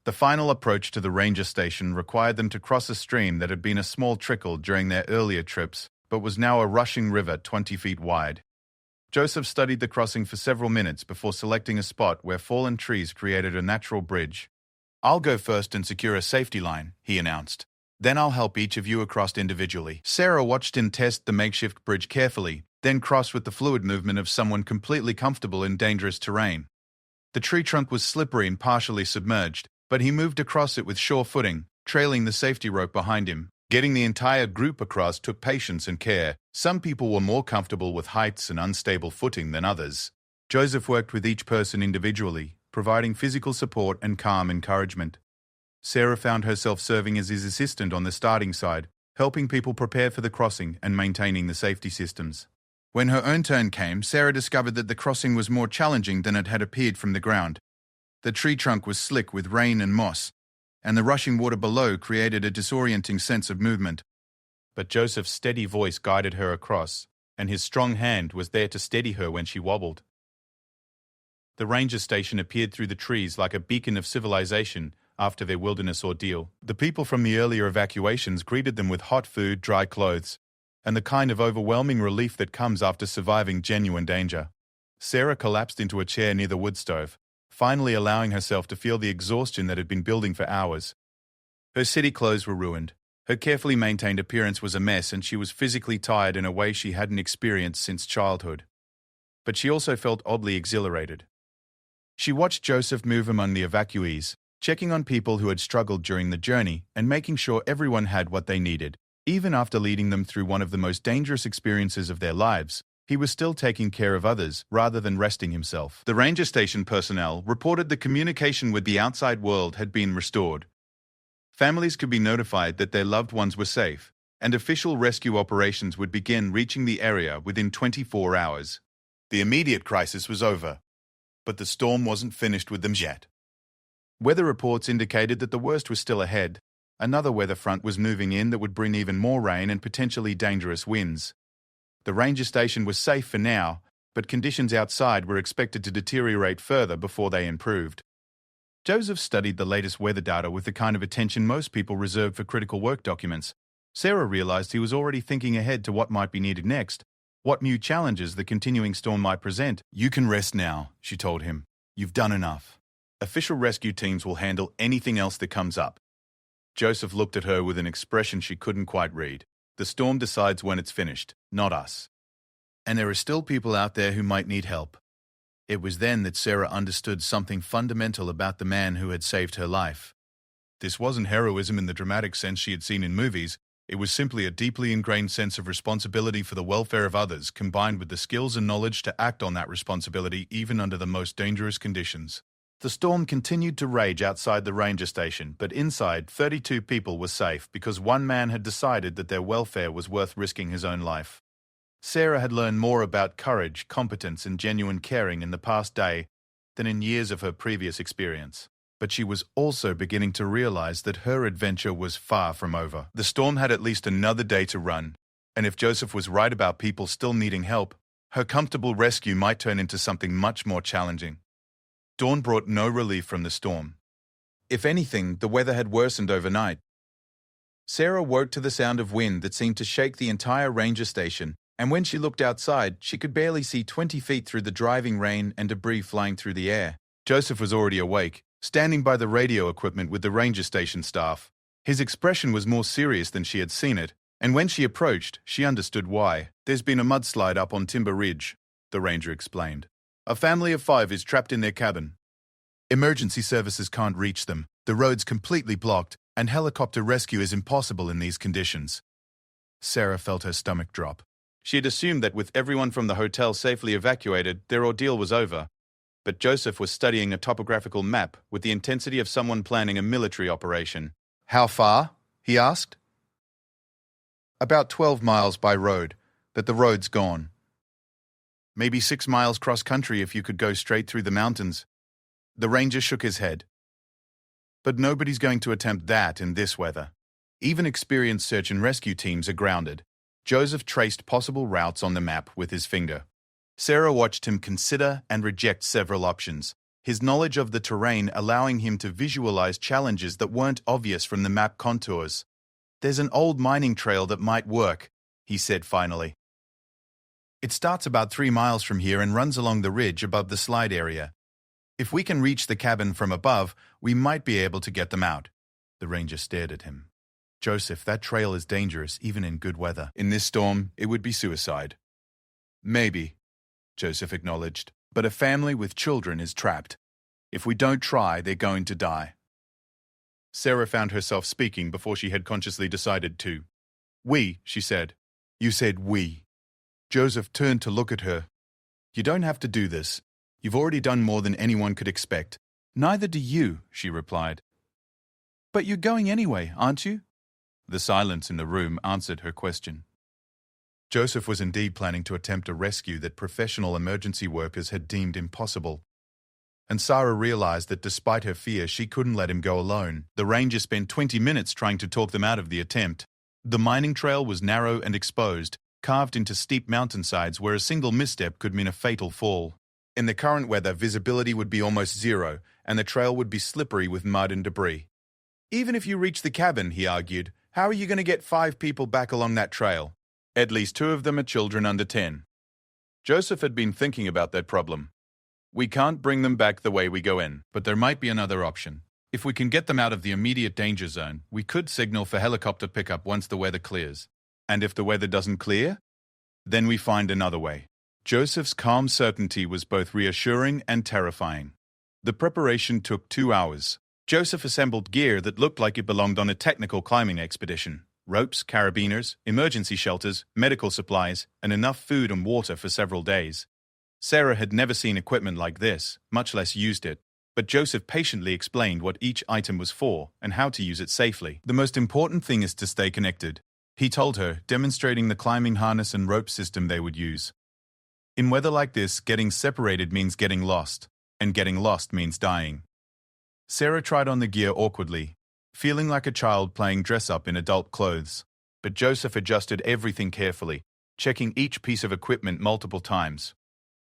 The final approach to the ranger station required them to cross a stream that had been a small trickle during their earlier trips, but was now a rushing river 20 feet wide. Joseph studied the crossing for several minutes before selecting a spot where fallen trees created a natural bridge. "I'll go first and secure a safety line," he announced. "Then I'll help each of you across individually." Sarah watched him test the makeshift bridge carefully, then cross with the fluid movement of someone completely comfortable in dangerous terrain. The tree trunk was slippery and partially submerged, but he moved across it with sure footing, trailing the safety rope behind him. Getting the entire group across took patience and care. Some people were more comfortable with heights and unstable footing than others. Joseph worked with each person individually, providing physical support and calm encouragement. Sarah found herself serving as his assistant on the starting side, helping people prepare for the crossing and maintaining the safety systems. When her own turn came, Sarah discovered that the crossing was more challenging than it had appeared from the ground. The tree trunk was slick with rain and moss, and the rushing water below created a disorienting sense of movement. But Joseph's steady voice guided her across, and his strong hand was there to steady her when she wobbled. The ranger station appeared through the trees like a beacon of civilization after their wilderness ordeal. The people from the earlier evacuations greeted them with hot food, dry clothes, and the kind of overwhelming relief that comes after surviving genuine danger. Sarah collapsed into a chair near the wood stove, finally allowing herself to feel the exhaustion that had been building for hours. Her city clothes were ruined. Her carefully maintained appearance was a mess, and she was physically tired in a way she hadn't experienced since childhood. But she also felt oddly exhilarated. She watched Joseph move among the evacuees, checking on people who had struggled during the journey and making sure everyone had what they needed. Even after leading them through one of the most dangerous experiences of their lives, he was still taking care of others rather than resting himself. The ranger station personnel reported the communication with the outside world had been restored. Families could be notified that their loved ones were safe, and official rescue operations would begin reaching the area within 24 hours. The immediate crisis was over, but the storm wasn't finished with them yet. Weather reports indicated that the worst was still ahead. Another weather front was moving in that would bring even more rain and potentially dangerous winds. The ranger station was safe for now, but conditions outside were expected to deteriorate further before they improved. Joseph studied the latest weather data with the kind of attention most people reserve for critical work documents. Sarah realized he was already thinking ahead to what might be needed next, what new challenges the continuing storm might present. "You can rest now," she told him. "You've done enough. Official rescue teams will handle anything else that comes up." Joseph looked at her with an expression she couldn't quite read. "The storm decides when it's finished, not us. And there are still people out there who might need help." It was then that Sarah understood something fundamental about the man who had saved her life. This wasn't heroism in the dramatic sense she had seen in movies. It was simply a deeply ingrained sense of responsibility for the welfare of others, combined with the skills and knowledge to act on that responsibility even under the most dangerous conditions. The storm continued to rage outside the ranger station, but inside, 32 people were safe because one man had decided that their welfare was worth risking his own life. Sarah had learned more about courage, competence, and genuine caring in the past day than in years of her previous experience. but she was also beginning to realize that her adventure was far from over. The storm had at least another day to run, and if Joseph was right about people still needing help, her comfortable rescue might turn into something much more challenging. Dawn brought no relief from the storm. If anything, the weather had worsened overnight. Sarah woke to the sound of wind that seemed to shake the entire ranger station, and when she looked outside, she could barely see 20 feet through the driving rain and debris flying through the air. Joseph was already awake, standing by the radio equipment with the ranger station staff. His expression was more serious than she had seen it, and when she approached, she understood why. "There's been a mudslide up on Timber Ridge," the ranger explained. "A family of 5 is trapped in their cabin. Emergency services can't reach them, the road's completely blocked, and helicopter rescue is impossible in these conditions." Sarah felt her stomach drop. She had assumed that with everyone from the hotel safely evacuated, their ordeal was over. But Joseph was studying a topographical map with the intensity of someone planning a military operation. "How far?" he asked. "About 12 miles by road, but the road's gone. Maybe 6 miles cross-country if you could go straight through the mountains." The ranger shook his head. "But nobody's going to attempt that in this weather. Even experienced search and rescue teams are grounded." Joseph traced possible routes on the map with his finger. Sarah watched him consider and reject several options, his knowledge of the terrain allowing him to visualize challenges that weren't obvious from the map contours. "There's an old mining trail that might work," he said finally. "It starts about 3 miles from here and runs along the ridge above the slide area. If we can reach the cabin from above, we might be able to get them out." The ranger stared at him. "Joseph, that trail is dangerous even in good weather. In this storm, it would be suicide." "Maybe," Joseph acknowledged, "but a family with children is trapped. If we don't try, they're going to die." Sarah found herself speaking before she had consciously decided to. "We," she said. "You said we." Joseph turned to look at her. "You don't have to do this. You've already done more than anyone could expect." "Neither do you," she replied. "But you're going anyway, aren't you?" The silence in the room answered her question. Joseph was indeed planning to attempt a rescue that professional emergency workers had deemed impossible. And Sarah realized that despite her fear, she couldn't let him go alone. The ranger spent 20 minutes trying to talk them out of the attempt. The mining trail was narrow and exposed, carved into steep mountainsides where a single misstep could mean a fatal fall. In the current weather, visibility would be almost zero, and the trail would be slippery with mud and debris. "Even if you reach the cabin," he argued, "how are you going to get 5 people back along that trail? At least 2 of them are children under 10. Joseph had been thinking about that problem. "We can't bring them back the way we go in, but there might be another option. If we can get them out of the immediate danger zone, we could signal for helicopter pickup once the weather clears. And if the weather doesn't clear, then we find another way." Joseph's calm certainty was both reassuring and terrifying. The preparation took 2 hours. Joseph assembled gear that looked like it belonged on a technical climbing expedition. Ropes, carabiners, emergency shelters, medical supplies, and enough food and water for several days. Sarah had never seen equipment like this, much less used it, but Joseph patiently explained what each item was for and how to use it safely. "The most important thing is to stay connected," he told her, demonstrating the climbing harness and rope system they would use. "In weather like this, getting separated means getting lost, and getting lost means dying." Sarah tried on the gear awkwardly, feeling like a child playing dress-up in adult clothes. But Joseph adjusted everything carefully, checking each piece of equipment multiple times.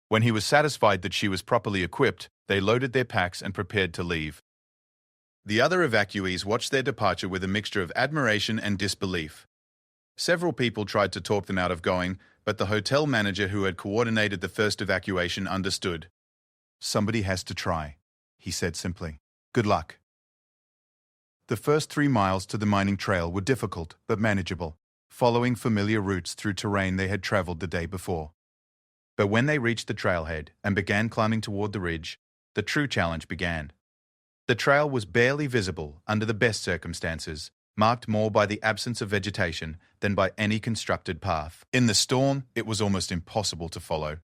When he was satisfied that she was properly equipped, they loaded their packs and prepared to leave. The other evacuees watched their departure with a mixture of admiration and disbelief. Several people tried to talk them out of going, but the hotel manager who had coordinated the first evacuation understood. "Somebody has to try," he said simply. "Good luck." The first 3 miles to the mining trail were difficult but manageable, following familiar routes through terrain they had traveled the day before. But when they reached the trailhead and began climbing toward the ridge, the true challenge began. The trail was barely visible under the best circumstances, marked more by the absence of vegetation than by any constructed path. In the storm, it was almost impossible to follow.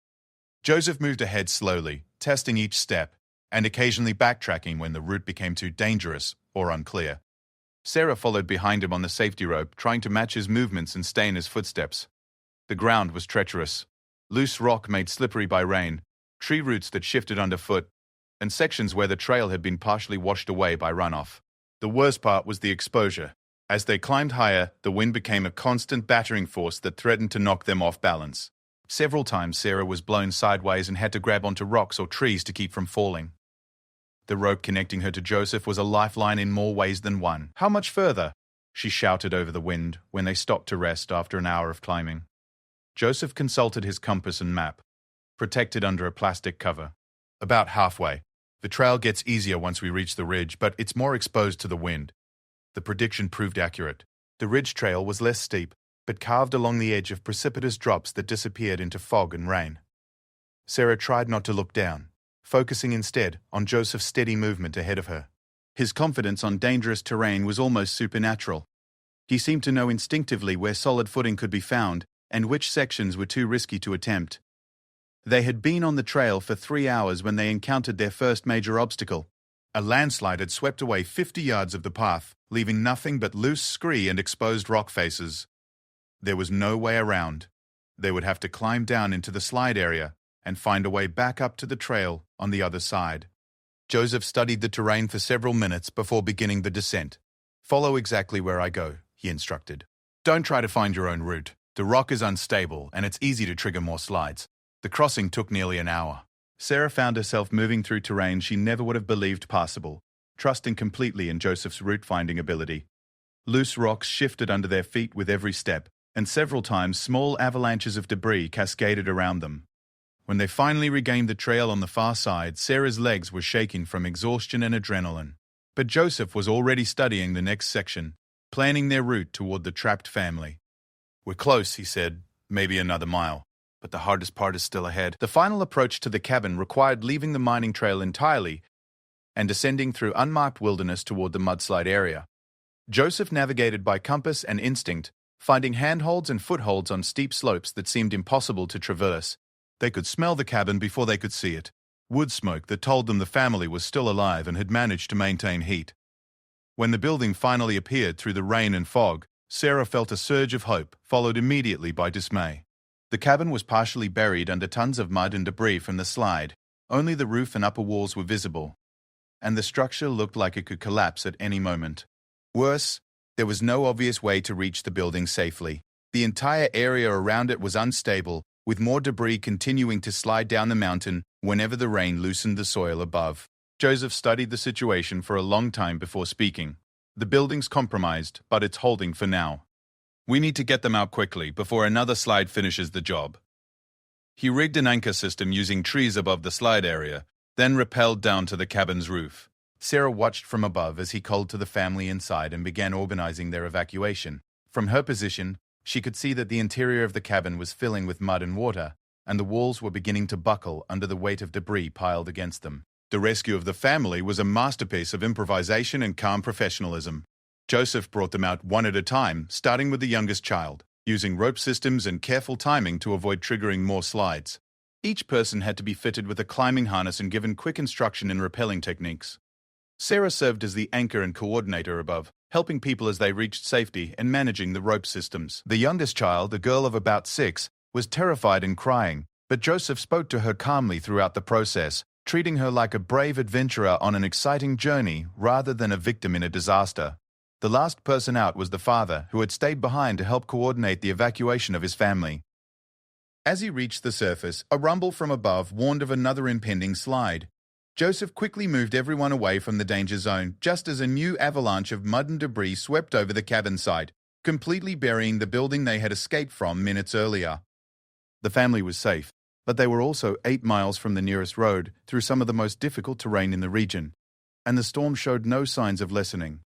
Joseph moved ahead slowly, testing each step, and occasionally backtracking when the route became too dangerous or unclear. Sarah followed behind him on the safety rope, trying to match his movements and stay in his footsteps. The ground was treacherous. Loose rock made slippery by rain, tree roots that shifted underfoot, and sections where the trail had been partially washed away by runoff. The worst part was the exposure. As they climbed higher, the wind became a constant battering force that threatened to knock them off balance. Several times Sarah was blown sideways and had to grab onto rocks or trees to keep from falling. The rope connecting her to Joseph was a lifeline in more ways than one. "How much further?" she shouted over the wind when they stopped to rest after an hour of climbing. Joseph consulted his compass and map, protected under a plastic cover. "About halfway. The trail gets easier once we reach the ridge, but it's more exposed to the wind." The prediction proved accurate. The ridge trail was less steep, but carved along the edge of precipitous drops that disappeared into fog and rain. Sarah tried not to look down, focusing instead on Joseph's steady movement ahead of her. His confidence on dangerous terrain was almost supernatural. He seemed to know instinctively where solid footing could be found and which sections were too risky to attempt. They had been on the trail for 3 hours when they encountered their first major obstacle. A landslide had swept away 50 yards of the path, leaving nothing but loose scree and exposed rock faces. There was no way around. They would have to climb down into the slide area and find a way back up to the trail on the other side. Joseph studied the terrain for several minutes before beginning the descent. "Follow exactly where I go," he instructed. "Don't try to find your own route. The rock is unstable and it's easy to trigger more slides." The crossing took nearly an hour. Sarah found herself moving through terrain she never would have believed possible, trusting completely in Joseph's route-finding ability. Loose rocks shifted under their feet with every step, and several times small avalanches of debris cascaded around them. When they finally regained the trail on the far side, Sarah's legs were shaking from exhaustion and adrenaline. But Joseph was already studying the next section, planning their route toward the trapped family. "We're close," he said, "maybe another mile. But the hardest part is still ahead." The final approach to the cabin required leaving the mining trail entirely and descending through unmarked wilderness toward the mudslide area. Joseph navigated by compass and instinct, finding handholds and footholds on steep slopes that seemed impossible to traverse. They could smell the cabin before they could see it. Wood smoke that told them the family was still alive and had managed to maintain heat. When the building finally appeared through the rain and fog, Sarah felt a surge of hope, followed immediately by dismay. The cabin was partially buried under tons of mud and debris from the slide. Only the roof and upper walls were visible, and the structure looked like it could collapse at any moment. Worse, there was no obvious way to reach the building safely. The entire area around it was unstable, with more debris continuing to slide down the mountain whenever the rain loosened the soil above. Joseph studied the situation for a long time before speaking. "The building's compromised, but it's holding for now. We need to get them out quickly before another slide finishes the job." He rigged an anchor system using trees above the slide area, then rappelled down to the cabin's roof. Sarah watched from above as he called to the family inside and began organizing their evacuation. From her position, she could see that the interior of the cabin was filling with mud and water, and the walls were beginning to buckle under the weight of debris piled against them. The rescue of the family was a masterpiece of improvisation and calm professionalism. Joseph brought them out one at a time, starting with the youngest child, using rope systems and careful timing to avoid triggering more slides. Each person had to be fitted with a climbing harness and given quick instruction in rappelling techniques. Sarah served as the anchor and coordinator above, helping people as they reached safety and managing the rope systems. The youngest child, a girl of about 6, was terrified and crying, but Joseph spoke to her calmly throughout the process, treating her like a brave adventurer on an exciting journey rather than a victim in a disaster. The last person out was the father, who had stayed behind to help coordinate the evacuation of his family. As he reached the surface, a rumble from above warned of another impending slide. Joseph quickly moved everyone away from the danger zone, just as a new avalanche of mud and debris swept over the cabin site, completely burying the building they had escaped from minutes earlier. The family was safe, but they were also 8 miles from the nearest road through some of the most difficult terrain in the region, and the storm showed no signs of lessening.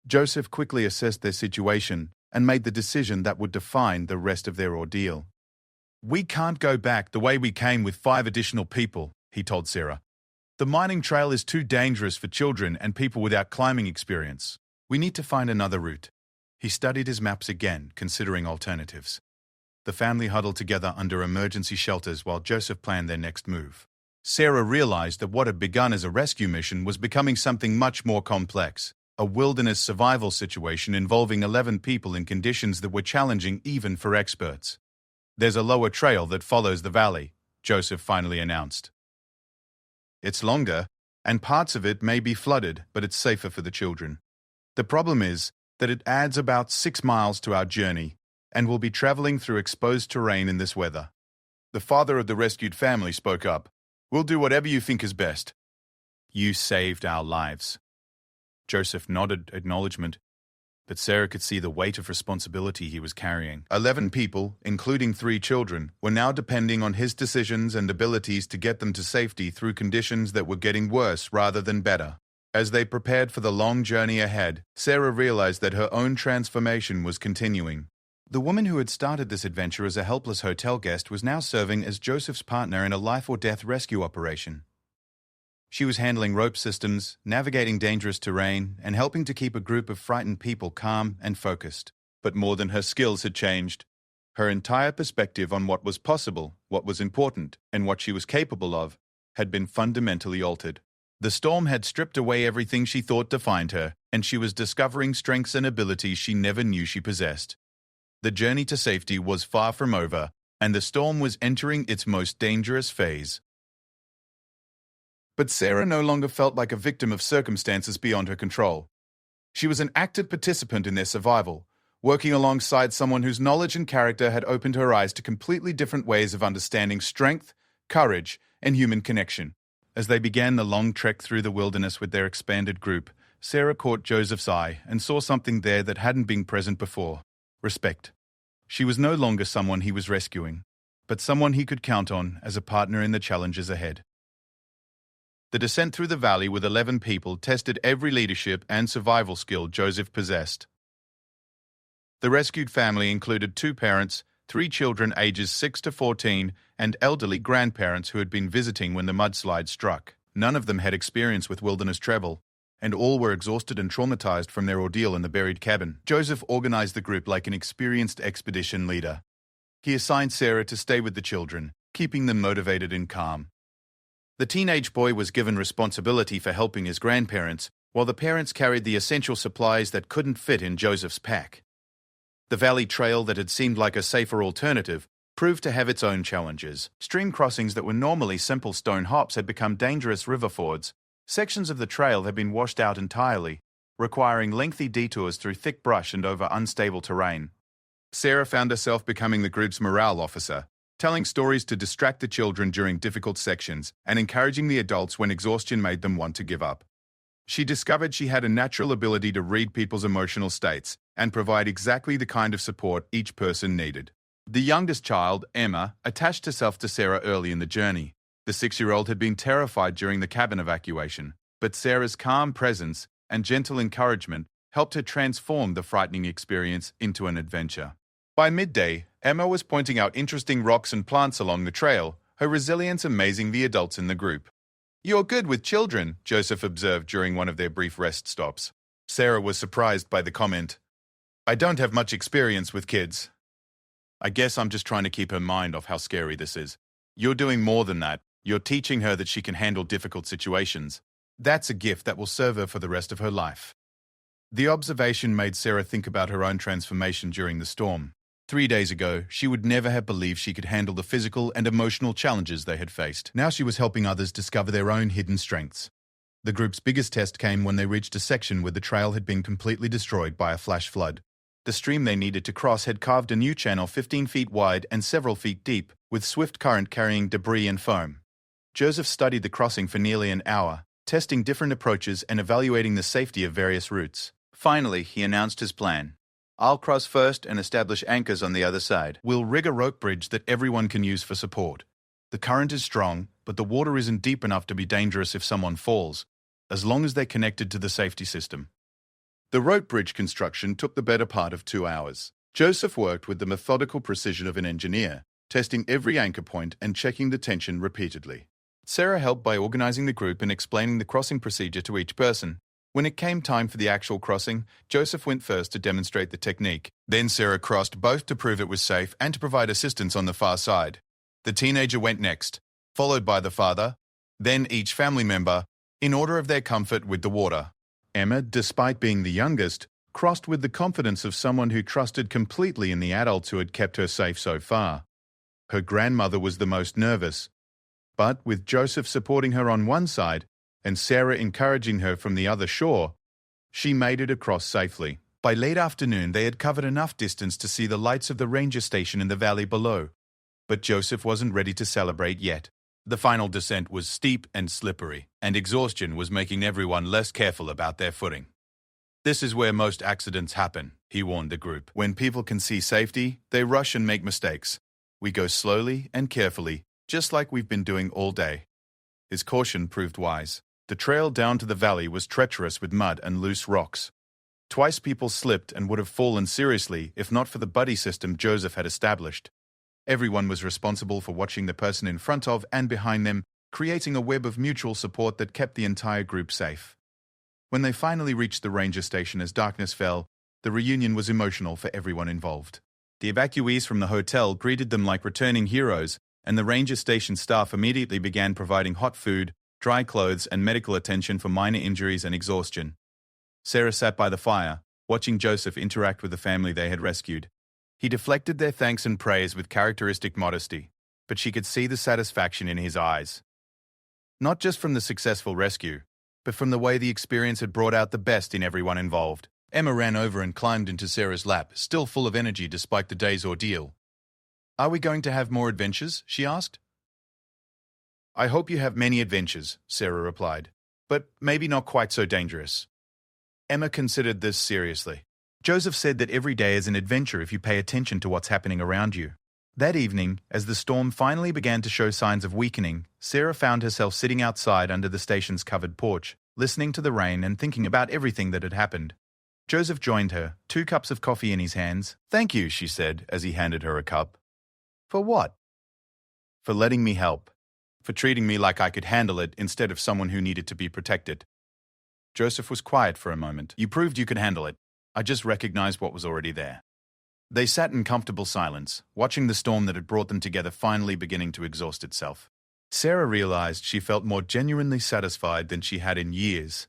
Joseph quickly assessed their situation and made the decision that would define the rest of their ordeal. "We can't go back the way we came with 5 additional people," he told Sarah. "The mining trail is too dangerous for children and people without climbing experience. We need to find another route." He studied his maps again, considering alternatives. The family huddled together under emergency shelters while Joseph planned their next move. Sarah realized that what had begun as a rescue mission was becoming something much more complex. A wilderness survival situation involving 11 people in conditions that were challenging even for experts. "There's a lower trail that follows the valley," Joseph finally announced. "It's longer, and parts of it may be flooded, but it's safer for the children. The problem is that it adds about 6 miles to our journey, and we'll be traveling through exposed terrain in this weather. The father of the rescued family spoke up. We'll do whatever you think is best. You saved our lives. Joseph nodded acknowledgement, but Sarah could see the weight of responsibility he was carrying. 11 people, including 3 children, were now depending on his decisions and abilities to get them to safety through conditions that were getting worse rather than better. As they prepared for the long journey ahead, Sarah realized that her own transformation was continuing. The woman who had started this adventure as a helpless hotel guest was now serving as Joseph's partner in a life-or-death rescue operation. She was handling rope systems, navigating dangerous terrain, and helping to keep a group of frightened people calm and focused. But more than her skills had changed. Her entire perspective on what was possible, what was important, and what she was capable of had been fundamentally altered. The storm had stripped away everything she thought defined her, and she was discovering strengths and abilities she never knew she possessed. The journey to safety was far from over, and the storm was entering its most dangerous phase. But Sarah no longer felt like a victim of circumstances beyond her control. She was an active participant in their survival, working alongside someone whose knowledge and character had opened her eyes to completely different ways of understanding strength, courage, and human connection. As they began the long trek through the wilderness with their expanded group, Sarah caught Joseph's eye and saw something there that hadn't been present before: respect. She was no longer someone he was rescuing, but someone he could count on as a partner in the challenges ahead. The descent through the valley with 11 people tested every leadership and survival skill Joseph possessed. The rescued family included 2 parents, 3 children ages 6 to 14, and elderly grandparents who had been visiting when the mudslide struck. None of them had experience with wilderness travel, and all were exhausted and traumatized from their ordeal in the buried cabin. Joseph organized the group like an experienced expedition leader. He assigned Sarah to stay with the children, keeping them motivated and calm. The teenage boy was given responsibility for helping his grandparents, while the parents carried the essential supplies that couldn't fit in Joseph's pack. The valley trail that had seemed like a safer alternative proved to have its own challenges. Stream crossings that were normally simple stone hops had become dangerous river fords. Sections of the trail had been washed out entirely, requiring lengthy detours through thick brush and over unstable terrain. Sarah found herself becoming the group's morale officer, telling stories to distract the children during difficult sections and encouraging the adults when exhaustion made them want to give up. She discovered she had a natural ability to read people's emotional states and provide exactly the kind of support each person needed. The youngest child, Emma, attached herself to Sarah early in the journey. The 6-year-old had been terrified during the cabin evacuation, but Sarah's calm presence and gentle encouragement helped her transform the frightening experience into an adventure. By midday, Emma was pointing out interesting rocks and plants along the trail, her resilience amazing the adults in the group. "You're good with children," Joseph observed during one of their brief rest stops. Sarah was surprised by the comment. "I don't have much experience with kids. I guess I'm just trying to keep her mind off how scary this is." "You're doing more than that. You're teaching her that she can handle difficult situations. That's a gift that will serve her for the rest of her life." The observation made Sarah think about her own transformation during the storm. 3 days ago, she would never have believed she could handle the physical and emotional challenges they had faced. Now she was helping others discover their own hidden strengths. The group's biggest test came when they reached a section where the trail had been completely destroyed by a flash flood. The stream they needed to cross had carved a new channel 15 feet wide and several feet deep, with swift current carrying debris and foam. Joseph studied the crossing for nearly an hour, testing different approaches and evaluating the safety of various routes. Finally, he announced his plan. "I'll cross first and establish anchors on the other side. We'll rig a rope bridge that everyone can use for support. The current is strong, but the water isn't deep enough to be dangerous if someone falls, as long as they're connected to the safety system." The rope bridge construction took the better part of 2 hours. Joseph worked with the methodical precision of an engineer, testing every anchor point and checking the tension repeatedly. Sarah helped by organizing the group and explaining the crossing procedure to each person. When it came time for the actual crossing, Joseph went first to demonstrate the technique. Then Sarah crossed both to prove it was safe and to provide assistance on the far side. The teenager went next, followed by the father, then each family member, in order of their comfort with the water. Emma, despite being the youngest, crossed with the confidence of someone who trusted completely in the adults who had kept her safe so far. Her grandmother was the most nervous, but with Joseph supporting her on one side, and Sarah encouraging her from the other shore, she made it across safely. By late afternoon, they had covered enough distance to see the lights of the ranger station in the valley below. But Joseph wasn't ready to celebrate yet. The final descent was steep and slippery, and exhaustion was making everyone less careful about their footing. "This is where most accidents happen," he warned the group. "When people can see safety, they rush and make mistakes. We go slowly and carefully, just like we've been doing all day." His caution proved wise. The trail down to the valley was treacherous with mud and loose rocks. Twice people slipped and would have fallen seriously if not for the buddy system Joseph had established. Everyone was responsible for watching the person in front of and behind them, creating a web of mutual support that kept the entire group safe. When they finally reached the ranger station as darkness fell, the reunion was emotional for everyone involved. The evacuees from the hotel greeted them like returning heroes, and the ranger station staff immediately began providing hot food, dry clothes, and medical attention for minor injuries and exhaustion. Sarah sat by the fire, watching Joseph interact with the family they had rescued. He deflected their thanks and praise with characteristic modesty, but she could see the satisfaction in his eyes. Not just from the successful rescue, but from the way the experience had brought out the best in everyone involved. Emma ran over and climbed into Sarah's lap, still full of energy despite the day's ordeal. "Are we going to have more adventures?" she asked. "I hope you have many adventures," Sarah replied, "but maybe not quite so dangerous." Emma considered this seriously. Joseph said that every day is an adventure if you pay attention to what's happening around you. That evening, as the storm finally began to show signs of weakening, Sarah found herself sitting outside under the station's covered porch, listening to the rain and thinking about everything that had happened. Joseph joined her, 2 cups of coffee in his hands. "Thank you," she said as he handed her a cup. "For what?" "For letting me help. For treating me like I could handle it instead of someone who needed to be protected." Joseph was quiet for a moment. "You proved you could handle it. I just recognized what was already there." They sat in comfortable silence, watching the storm that had brought them together finally beginning to exhaust itself. Sarah realized she felt more genuinely satisfied than she had in years.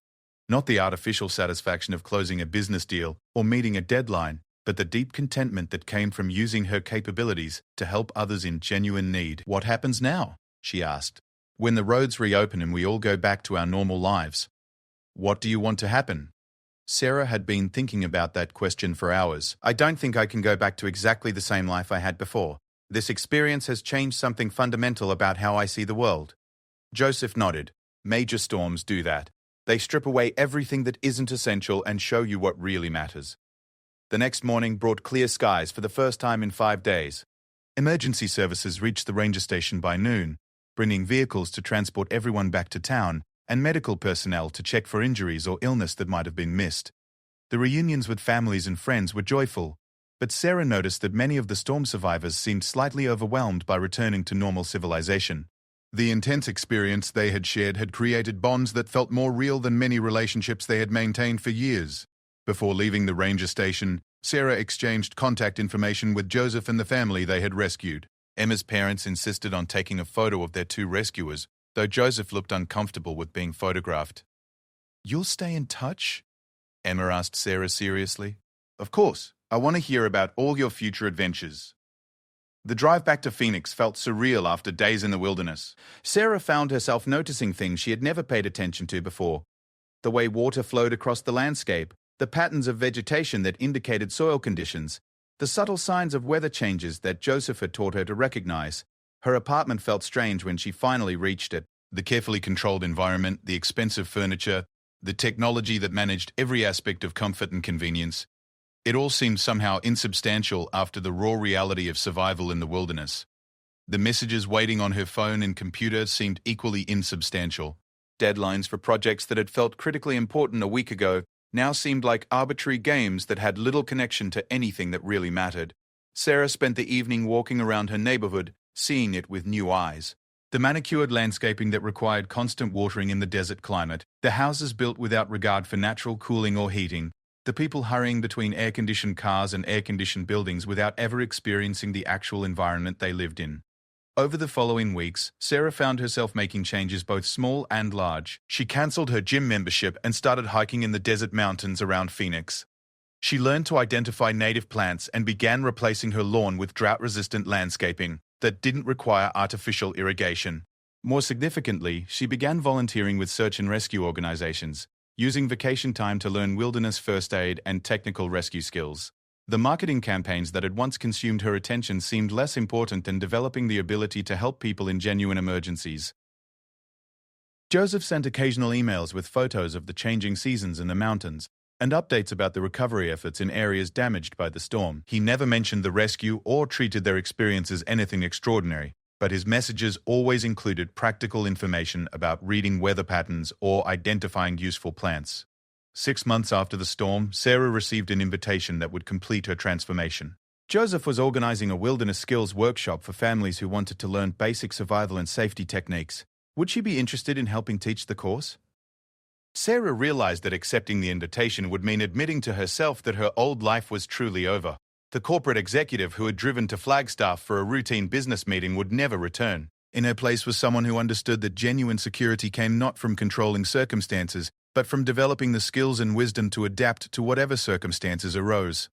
Not the artificial satisfaction of closing a business deal or meeting a deadline, but the deep contentment that came from using her capabilities to help others in genuine need. "What happens now?" she asked. "When the roads reopen and we all go back to our normal lives, what do you want to happen?" Sarah had been thinking about that question for hours. "I don't think I can go back to exactly the same life I had before. This experience has changed something fundamental about how I see the world." Joseph nodded. "Major storms do that. They strip away everything that isn't essential and show you what really matters." The next morning brought clear skies for the first time in 5 days. Emergency services reached the ranger station by noon, bringing vehicles to transport everyone back to town and medical personnel to check for injuries or illness that might have been missed. The reunions with families and friends were joyful, but Sarah noticed that many of the storm survivors seemed slightly overwhelmed by returning to normal civilization. The intense experience they had shared had created bonds that felt more real than many relationships they had maintained for years. Before leaving the ranger station, Sarah exchanged contact information with Joseph and the family they had rescued. Emma's parents insisted on taking a photo of their 2 rescuers, though Joseph looked uncomfortable with being photographed. "You'll stay in touch?" Emma asked Sarah seriously. "Of course. I want to hear about all your future adventures." The drive back to Phoenix felt surreal after days in the wilderness. Sarah found herself noticing things she had never paid attention to before. The way water flowed across the landscape, the patterns of vegetation that indicated soil conditions, the subtle signs of weather changes that Joseph had taught her to recognize. Her apartment felt strange when she finally reached it. The carefully controlled environment, the expensive furniture, the technology that managed every aspect of comfort and convenience. It all seemed somehow insubstantial after the raw reality of survival in the wilderness. The messages waiting on her phone and computer seemed equally insubstantial. Deadlines for projects that had felt critically important a week ago now seemed like arbitrary games that had little connection to anything that really mattered. Sarah spent the evening walking around her neighborhood, seeing it with new eyes. The manicured landscaping that required constant watering in the desert climate, the houses built without regard for natural cooling or heating, the people hurrying between air-conditioned cars and air-conditioned buildings without ever experiencing the actual environment they lived in. Over the following weeks, Sarah found herself making changes both small and large. She cancelled her gym membership and started hiking in the desert mountains around Phoenix. She learned to identify native plants and began replacing her lawn with drought-resistant landscaping that didn't require artificial irrigation. More significantly, she began volunteering with search and rescue organizations, using vacation time to learn wilderness first aid and technical rescue skills. The marketing campaigns that had once consumed her attention seemed less important than developing the ability to help people in genuine emergencies. Joseph sent occasional emails with photos of the changing seasons in the mountains and updates about the recovery efforts in areas damaged by the storm. He never mentioned the rescue or treated their experience as anything extraordinary, but his messages always included practical information about reading weather patterns or identifying useful plants. 6 months after the storm, Sarah received an invitation that would complete her transformation. Joseph was organizing a wilderness skills workshop for families who wanted to learn basic survival and safety techniques. Would she be interested in helping teach the course? Sarah realized that accepting the invitation would mean admitting to herself that her old life was truly over. The corporate executive who had driven to Flagstaff for a routine business meeting would never return. In her place was someone who understood that genuine security came not from controlling circumstances, but from developing the skills and wisdom to adapt to whatever circumstances arose.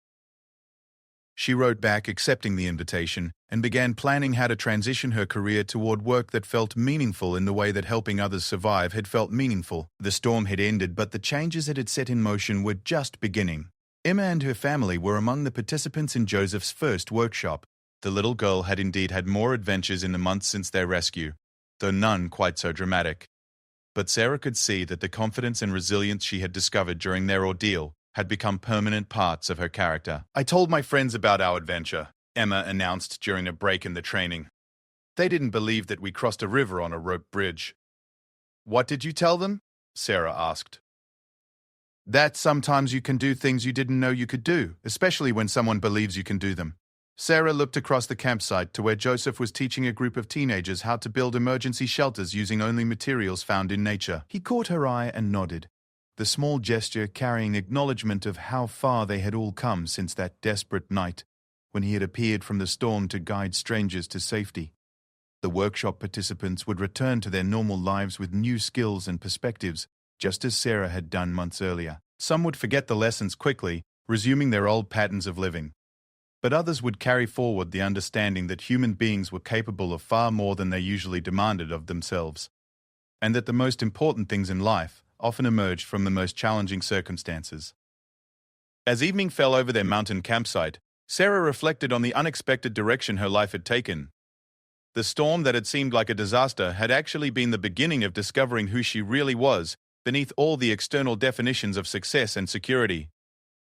She wrote back accepting the invitation and began planning how to transition her career toward work that felt meaningful in the way that helping others survive had felt meaningful. The storm had ended, but the changes it had set in motion were just beginning. Emma and her family were among the participants in Joseph's first workshop. The little girl had indeed had more adventures in the months since their rescue, though none quite so dramatic. But Sarah could see that the confidence and resilience she had discovered during their ordeal had become permanent parts of her character. "I told my friends about our adventure," Emma announced during a break in the training. "They didn't believe that we crossed a river on a rope bridge." "What did you tell them?" Sarah asked. "That sometimes you can do things you didn't know you could do, especially when someone believes you can do them." Sarah looked across the campsite to where Joseph was teaching a group of teenagers how to build emergency shelters using only materials found in nature. He caught her eye and nodded, the small gesture carrying acknowledgement of how far they had all come since that desperate night when he had appeared from the storm to guide strangers to safety. The workshop participants would return to their normal lives with new skills and perspectives, just as Sarah had done months earlier. Some would forget the lessons quickly, resuming their old patterns of living. But others would carry forward the understanding that human beings were capable of far more than they usually demanded of themselves, and that the most important things in life often emerged from the most challenging circumstances. As evening fell over their mountain campsite, Sarah reflected on the unexpected direction her life had taken. The storm that had seemed like a disaster had actually been the beginning of discovering who she really was, beneath all the external definitions of success and security.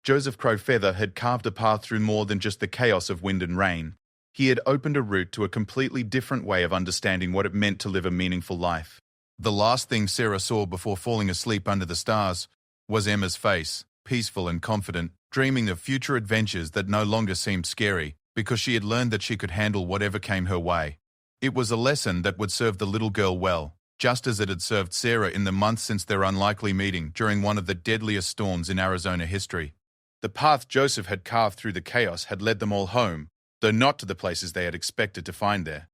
Joseph Crowfeather had carved a path through more than just the chaos of wind and rain. He had opened a route to a completely different way of understanding what it meant to live a meaningful life. The last thing Sarah saw before falling asleep under the stars was Emma's face, peaceful and confident, dreaming of future adventures that no longer seemed scary, because she had learned that she could handle whatever came her way. It was a lesson that would serve the little girl well, just as it had served Sarah in the months since their unlikely meeting during one of the deadliest storms in Arizona history. The path Joseph had carved through the chaos had led them all home, though not to the places they had expected to find there.